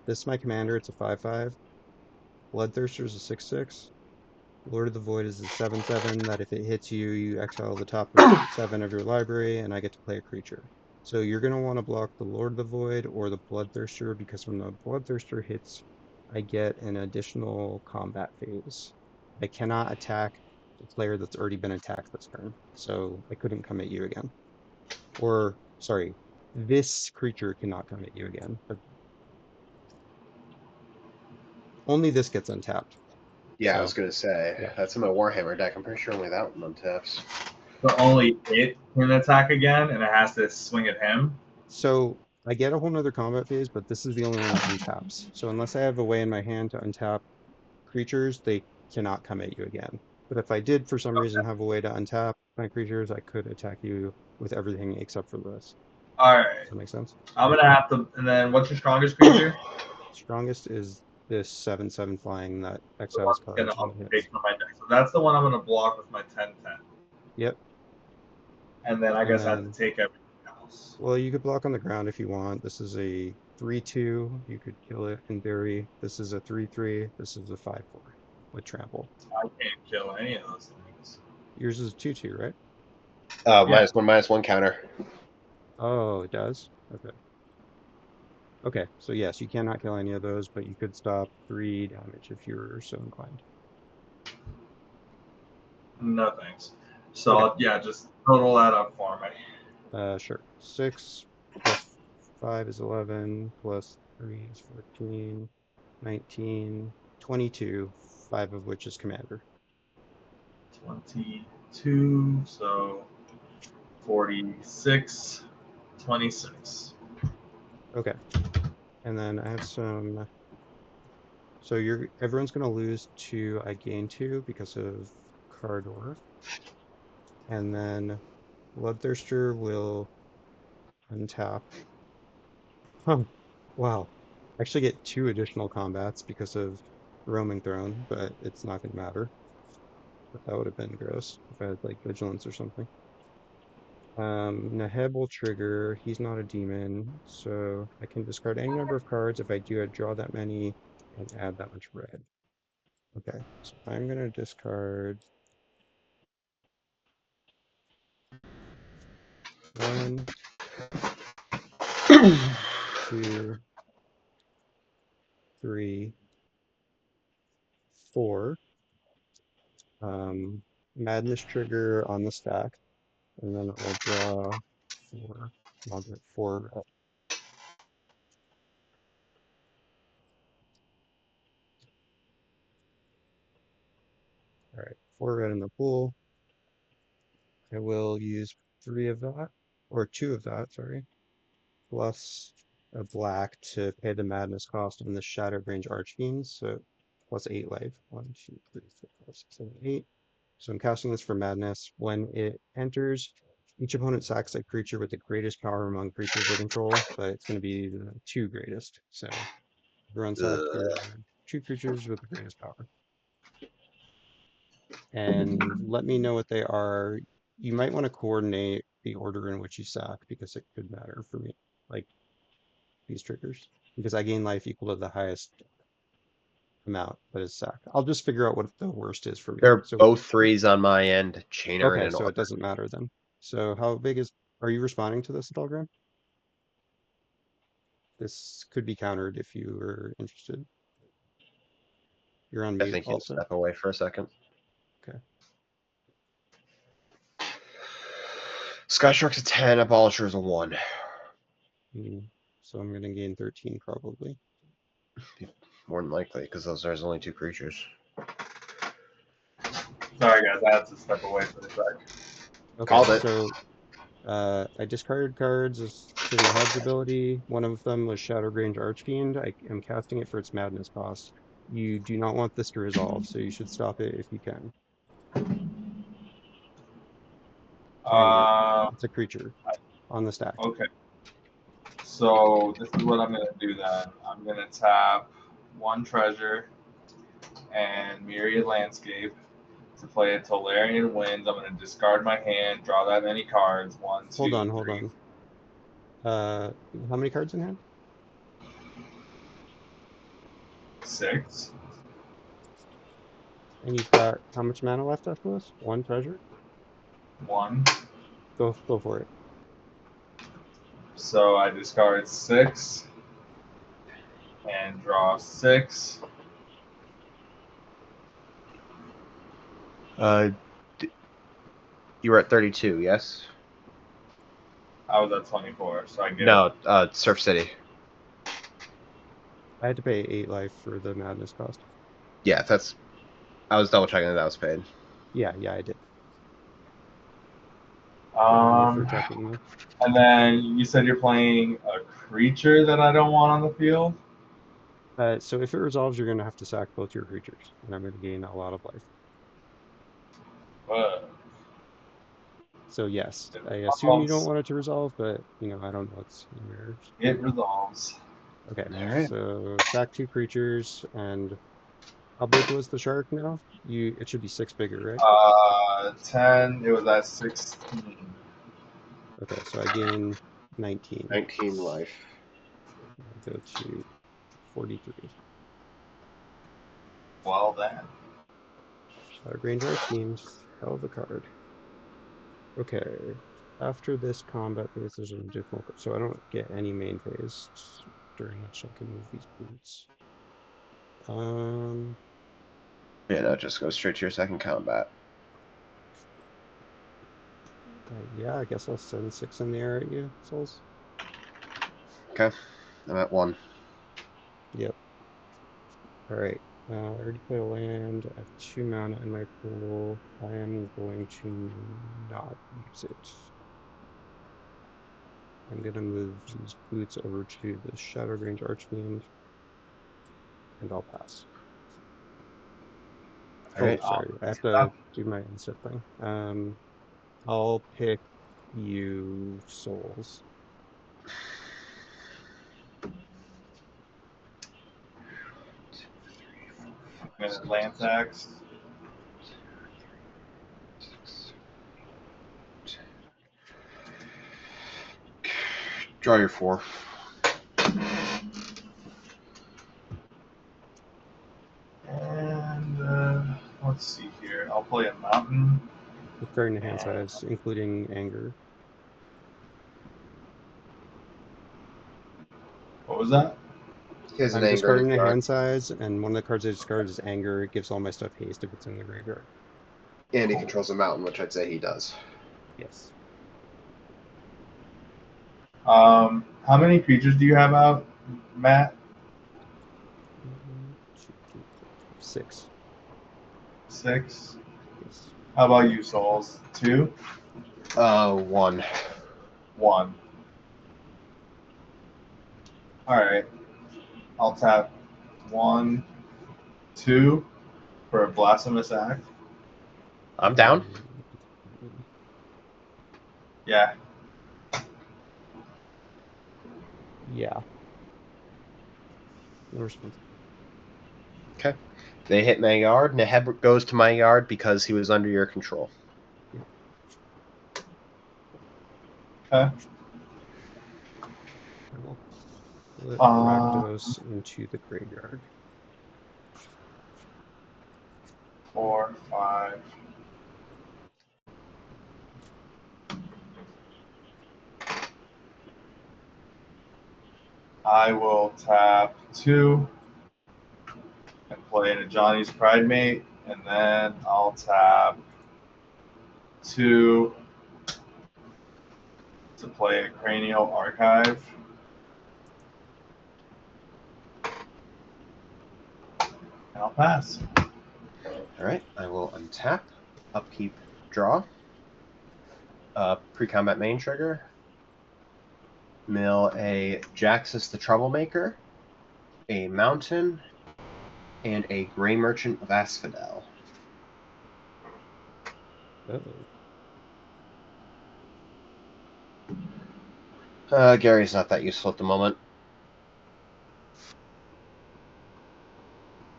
B: This is my commander, it's a 5/5. Bloodthirster is a 6/6. Lord of the Void is a 7/7 that if it hits you, you exile the top 7 of your library, and I get to play a creature. So you're going to want to block the Lord of the Void or the Bloodthirster, because when the Bloodthirster hits, I get an additional combat phase. I cannot attack the player that's already been attacked this turn, so I couldn't come at you again. Or, sorry, this creature cannot come at you again. But only this gets untapped.
C: Yeah, I
B: So,
C: was gonna say
B: yeah.
C: that's in my Warhammer deck. I'm pretty sure only that one untaps.
A: But only it can attack again, and it has to swing at him.
B: So I get a whole nother combat phase, but this is the only one that untaps. So unless I have a way in my hand to untap creatures, they cannot come at you again. But if I did for some reason have a way to untap my creatures, I could attack you with everything except for this.
A: All right,
B: Does that make sense?
A: I'm gonna have to. And then, what's your strongest creature?
B: Strongest is this 7/7 flying that
A: The one
B: exiles
A: that's gonna
B: cards when it
A: upgrade
B: hits.
A: from my deck. So that's the one I'm gonna block with my 10/10.
B: Yep.
A: And then I
B: And
A: guess I have
B: then,
A: to take everything else.
B: well, you could block on the ground if you want. This is a 3/2. You could kill it in theory. This is a 3/3. This is a 5/4 with trample.
A: I can't kill any of those things.
B: Yours is 2/2, right?
A: Yeah.
C: -1/-1 counter.
B: Oh, it does? Okay. Okay, so yes, you cannot kill any of those, but you could stop 3 damage if you're so inclined.
A: No thanks. So
B: Okay.
A: yeah, just total that up for me.
B: Sure. 6 plus 5 is 11, plus 3 is 14, 19, 22, 5 of which is commander.
A: 22. So 46. 26.
B: Okay. And then I have some. So everyone's gonna lose 2, I gain 2 because of Cardor. And then Bloodthirster will untap. Wow. I actually get 2 additional combats because of Roaming Throne, but it's not going to matter. But that would have been gross if I had like Vigilance or something. Naheb will trigger. He's not a demon, so I can discard any number of cards. If I do, I draw that many and add that much red. Okay, so I'm going to discard 1, 2, 3, 4. Madness trigger on the stack, and then I'll draw 4. I'll get 4 red. All right, 4 red in the pool. I will use 3 of that, or 2 of that, sorry, plus a black to pay the madness cost on the Shattered Range Archfiends, so plus 8 life. 1, 2, 3, 4, 5, 6, 7, 8. So I'm casting this for madness. When it enters, each opponent sacks a creature with the greatest power among creatures they control, but it's going to be the 2 greatest. So everyone sack your 2 creatures with the greatest power. And let me know what they are. You might want to coordinate the order in which you sack because it could matter for me, like these triggers, because I gain life equal to the highest amount that is sacked. I'll just figure out what the worst is for me.
C: They're
B: So
C: both 3s on my end. Chainer
B: okay,
C: in
B: so it
C: order.
B: doesn't matter then. So how big are you responding to this at all, Graham? This could be countered if you were interested. You're on
C: I
B: mute
C: think he'll
B: also.
C: step away for a second.
B: Okay.
C: Skyshark's a 10, Abolisher's a 1.
B: So I'm gonna gain 13 probably.
C: More than likely, because there's only 2 creatures.
A: Sorry guys, I had to step away for a sec.
B: Okay,
C: Called it.
B: so I discarded cards to the head's ability. One of them was Shattered Range Archfiend. I am casting it for its madness cost. You do not want this to resolve, so you should stop it if you can. To end it.
A: Uh,
B: It's a creature on the stack.
A: okay. So this is what I'm gonna do then. I'm gonna tap 1 treasure and Myriad Landscape to play a Tolarian Winds. I'm gonna discard my hand, draw that many cards. 1, 2,
B: Hold
A: 3,
B: on. How many cards in hand?
A: 6.
B: And you've got how much mana left after this? 1 treasure?
A: 1.
B: Go for it.
A: So I discard 6 and draw 6.
C: You were at 32, yes?
A: I was at 24, so I get
C: No, Surf City.
B: I had to pay 8 life for the madness cost.
C: Yeah, that's. I was double checking that was paid.
B: Yeah, I did.
A: Um,
B: For checking though.
A: and then you said you're playing a creature that I don't want on the field.
B: So if it resolves, you're going to have to sack both your creatures, and I'm going to gain a lot of life. So yes, I assume you don't want it to resolve, but you know I don't know what's in yours.
A: It resolves.
B: Okay,
C: All right.
B: so sack 2 creatures, and how big was the shark now? It should be 6 bigger, right?
A: 10. It was at 16.
B: Okay, so I gain 19.
C: 19 life.
B: I'll go to 43.
A: Well then.
B: Shattergrange Archfiend, hell of a card. Okay, after this combat phase, there's an additional, so I don't get any main phase, during which I can move these boots.
C: Yeah, no, just go straight to your second combat.
B: Yeah, I guess I'll send 6 in the air at you, Souls.
C: Okay, I'm at 1.
B: Yep. Alright, I already played a land, I have 2 mana in my pool, I am going to not use it. I'm gonna move these boots over to the Shattergrange Archfiend, and I'll pass.
C: Alright.
B: Oh, sorry, I have to do my inset thing. I'll pick you, Souls.
A: I'm gonna land tax.
C: Draw your 4.
A: And let's see here. I'll play a mountain.
B: Discarding the hand size, including anger.
A: What was that?
B: I'm discarding the hand size, and one of the cards I discard is anger. It gives all my stuff haste if it's in the graveyard.
C: And he controls a mountain, which I'd say he does.
B: Yes.
A: How many creatures do you have out, Matt?
B: 1, 2, 3, 4, 5, 6.
A: 6.
B: Yes.
A: How about you, Souls? 2?
C: 1.
A: 1. Alright. I'll tap 1, 2 for a Blasphemous Act.
C: I'm down.
A: Yeah.
B: Yeah. No response.
C: Okay. They hit my yard. Neheb goes to my yard because he was under your control.
B: Yeah.
A: Okay.
B: I will put Rakdos into the graveyard.
A: 4, 5. I will tap 2 and play in a Johnny's Pride Mate, and then I'll tap 2 to play a Cranial Archive. And I'll pass.
C: Alright, I will untap, upkeep, draw. Pre-combat main trigger. Mill a Jaxus the Troublemaker, a Mountain, and a Grey Merchant of Asphodel.
B: Uh-oh.
C: Gary's not that useful at the moment.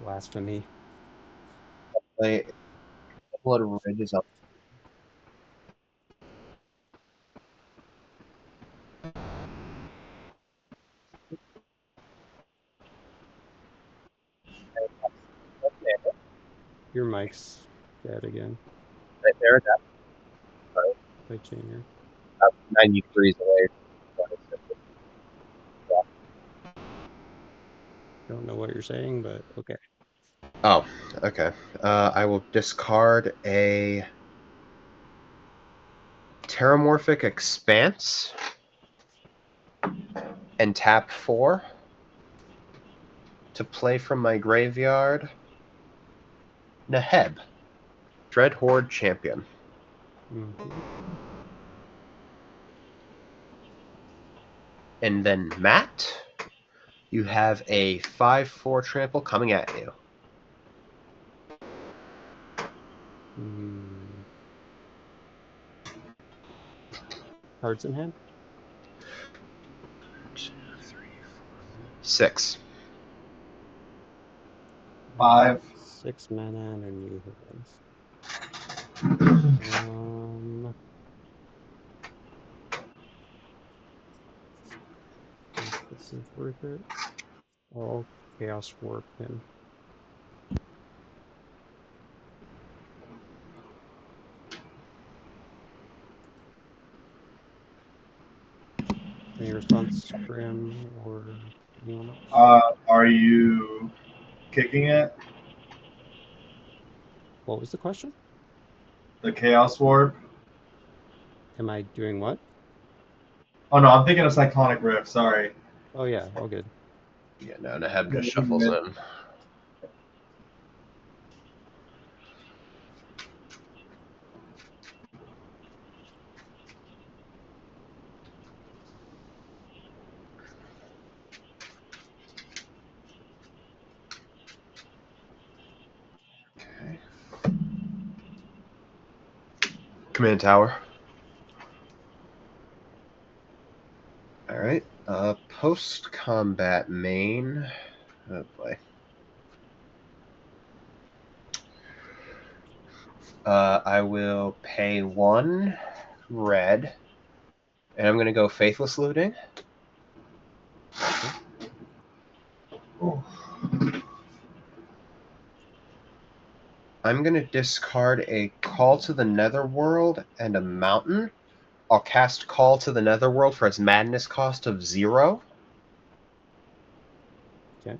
B: Blasphemy.
C: Play Blood Ridge is up.
B: Your mic's dead again.
C: Right there, that's
B: Play changer.
C: 90 degrees away.
B: Don't know what you're saying, but okay.
C: Oh, okay. I will discard a Terramorphic Expanse and tap 4 to play from my graveyard Neheb, Dread Horde Champion.
B: Mm-hmm.
C: And then Matt, you have a 5/4 trample coming at you.
B: Cards in hand?
C: 2, 3, 4, 6.
A: 5.
B: 6 mana and a new if this is worth it. I'll Chaos Warp him. Any response, Graham or anyone else?
A: Are you kicking it?
B: What was the question?
A: The Chaos Warp?
B: Am I doing what?
A: Oh no, I'm thinking of Cyclonic Rift. Sorry.
B: Oh yeah, all good.
C: Yeah, no, Neheb just shuffles in. Okay. Command Tower. Alright. Post-combat main. Oh boy. I will pay 1 red. And I'm going to go Faithless Looting.
A: Ooh.
C: I'm going to discard a Call to the Netherworld and a Mountain. I'll cast Call to the Netherworld for its madness cost of 0.
B: Okay.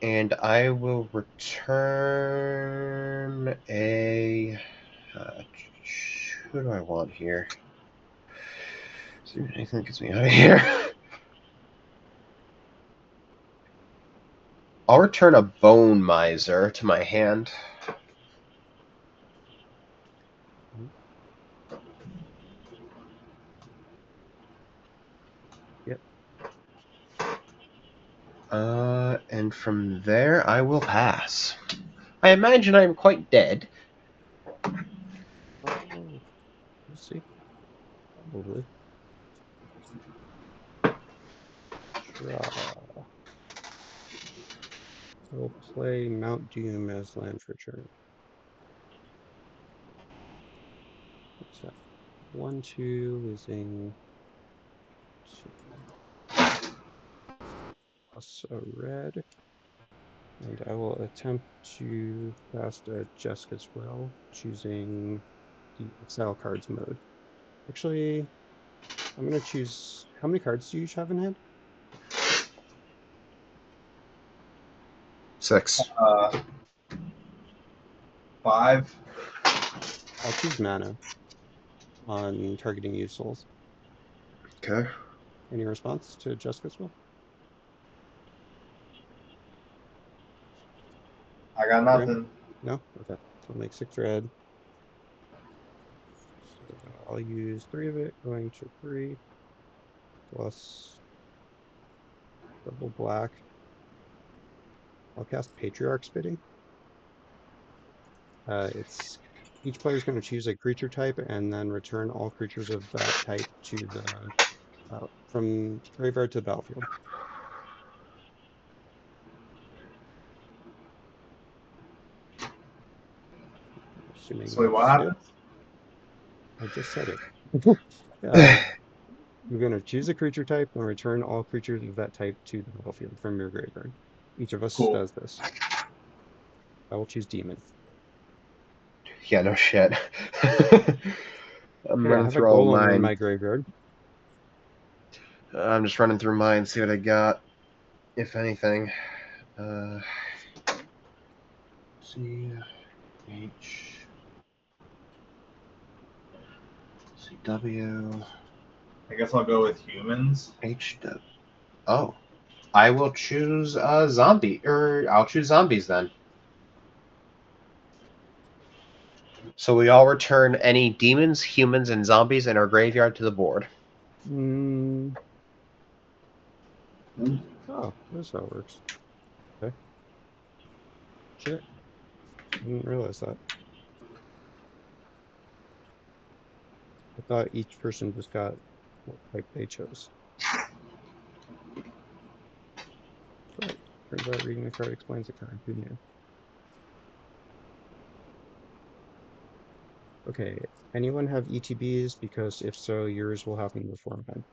C: And I will return a... who do I want here? Is there anything that gets me out of here? I'll return a Bone Miser to my hand.
B: Yep.
C: And from there, I will pass. I imagine I am quite dead.
B: We'll see. Probably. Draw. We'll play Mount Doom as land for turn. What's that? 1/2 losing 2 plus a red. And I will attempt to cast a Jessica's Will, choosing the Exile Cards mode. Actually, I'm going to choose... How many cards do you each have in hand?
C: 6.
A: 5.
B: I'll choose mana on targeting you, souls.
C: Okay.
B: Any response to Jessica's Will?
A: I got nothing.
B: No? Okay. So I'll make 6 red. So I'll use 3 of it, going to 3, plus double black. I'll cast Patriarch Spitting. It's each player is going to choose a creature type and then return all creatures of that type to the From graveyard to the battlefield. Assuming
A: So wait, what
B: that's good.
A: happens?
B: I just said it. uh, you're going to choose a creature type and return all creatures of that type to the battlefield from your graveyard. Each of us
A: Cool.
B: does this. I will choose demon.
C: Yeah, no shit. I'm
B: Okay, I
C: running
B: have a
C: through all
B: golem in
C: mine.
B: my graveyard.
C: I'm just running through mine, see what I got, if anything. C H C W
A: I guess I'll go with humans.
C: H W. Oh, I will choose zombie, or I'll choose zombies then. So we all return any demons, humans, and zombies in our graveyard to the board.
B: Mm. Oh, that's how it works. Okay. Shit. I didn't realize that. I thought each person just got what type they chose. Right. Turns out reading the card explains the card. Who knew? Okay. Anyone have ETBs? Because if so, yours will happen before mine.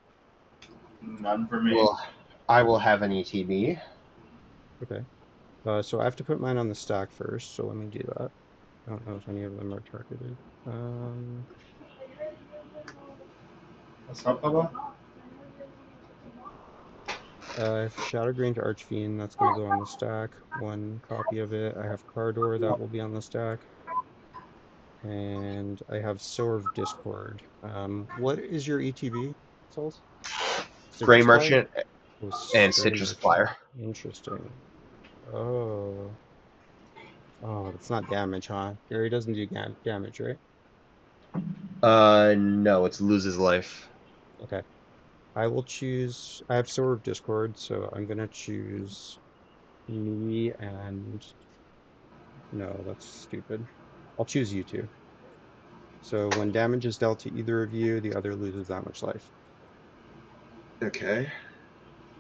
A: None for me.
C: Well, I will have an ETB.
B: Okay. So I have to put mine on the stack first, so let me do that. I don't know if any of them are targeted.
A: What's up, Bubba?
B: I have Shadowgrange Archfiend, that's going to go on the stack. One copy of it. I have Cardor, that will be on the stack. And I have Sower of Discord. What is your ETB, Souls?
C: Gray
B: Citrus Flyer?
C: Merchant
B: Oh,
C: and
B: Gray
C: Citrus
B: Merchant.
C: Flyer.
B: Interesting. Oh. Oh, it's not damage, huh? Gary doesn't do damage, right?
C: No, it's loses life.
B: Okay. I will choose. I have Sower of Discord, so I'm gonna choose me and. No, that's stupid. I'll choose you two. So when damage is dealt to either of you, the other loses that much life.
C: Okay.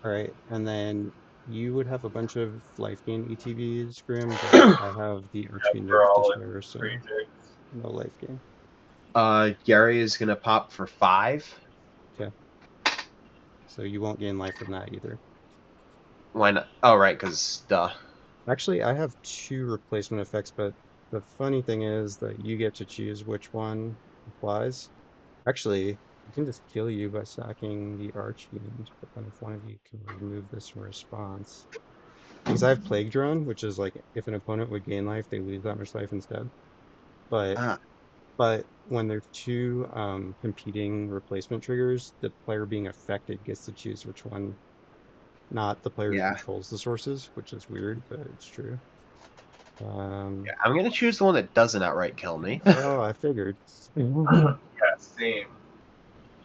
B: All right, and then you would have a bunch of life gain ETBs, Grim, but I have the Archfiend
A: We're
B: of
A: all in
B: Despair, so
A: reject.
B: no life gain.
C: Gary is gonna pop for 5.
B: Okay. So you won't gain life from that either.
C: Why not? Oh, right, because duh.
B: Actually, I have 2 replacement effects, but the funny thing is that you get to choose which one applies. Actually, I can just kill you by sacking the Archfiend, but then if one of you can remove this from response. Because I have Plague Drone, which is like if an opponent would gain life, they lose that much life instead. But
C: Ah,
B: but when there's 2 competing replacement triggers, the player being affected gets to choose which one, not the player who
C: yeah.
B: controls the sources, which is weird, but it's true.
C: Yeah, I'm gonna choose the one that doesn't outright kill me.
B: Oh, I figured.
A: Yeah, same.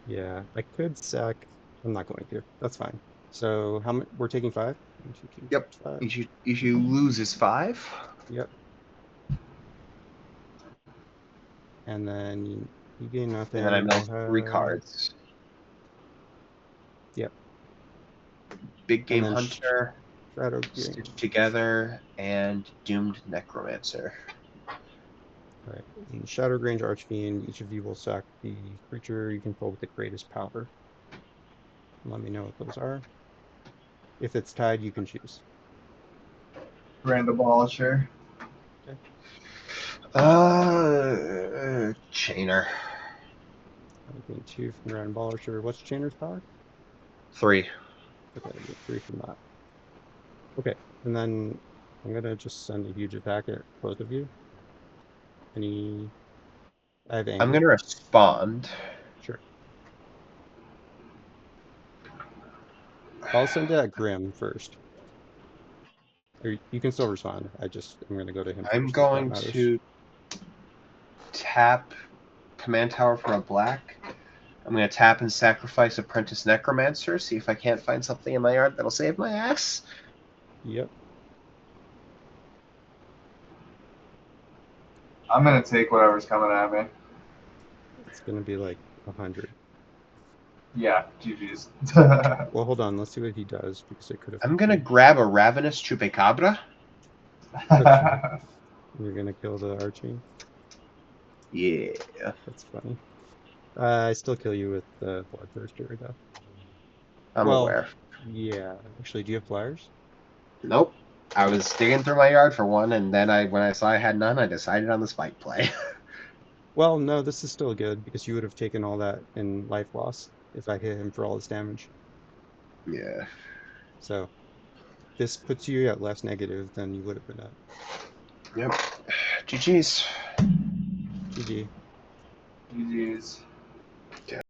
B: Yeah, I could sack. I'm not going to. That's fine. So how much? We're taking 5? 1, 2, 3, 4,
C: Yep.
B: 5.
C: Issue loses 5.
B: Yep. And then you gain
C: And then I
B: nothing.
C: mill
B: I'll
C: 3
B: have.
C: cards.
B: Yep.
C: Big
B: And
C: Game
B: then
C: Hunter,
B: Shadow Green.
C: Stitched Together, and Doomed Necromancer.
B: All right. In Shadow Grange Archfiend, each of you will sack the creature you control with the greatest power. Let me know what those are. If it's tied, you can choose.
A: Grand Abolisher.
B: Okay.
C: Chainer.
B: I'm getting 2 from Random Abolisher. What's Chainer's power?
C: 3.
B: Okay, I get 3 from that. Okay, and then I'm gonna just send a huge attack at both of you. Any? I have
C: I'm
B: anger.
C: gonna respond.
B: Sure. I'll send it at Grim first. Or you can still respond. I'm gonna go to him
C: I'm
B: first if that
C: going
B: matters.
C: to tap Command Tower for a black. I'm going to tap and sacrifice Apprentice Necromancer, see if I can't find something in my yard that'll save my ass.
B: Yep.
A: I'm gonna take whatever's coming at me.
B: It's gonna be like 100.
A: Yeah, GG's.
B: Well, hold on. Let's see what he does because it could have.
C: I'm gonna grab a Ravenous Chupacabra.
B: Okay. You're gonna kill the archie.
C: Yeah.
B: That's funny. I still kill you with the Bloodthirster though.
C: I'm
B: Well,
C: aware.
B: yeah. Actually, do you have flyers?
C: Nope. I was digging through my yard for one, and then when I saw I had none, I decided on the spike play.
B: Well, no, this is still good because you would have taken all that in life loss if I hit him for all his damage.
C: Yeah.
B: So this puts you at less negative than you would have been at.
C: Yep. GG's.
B: GG.
A: GG's.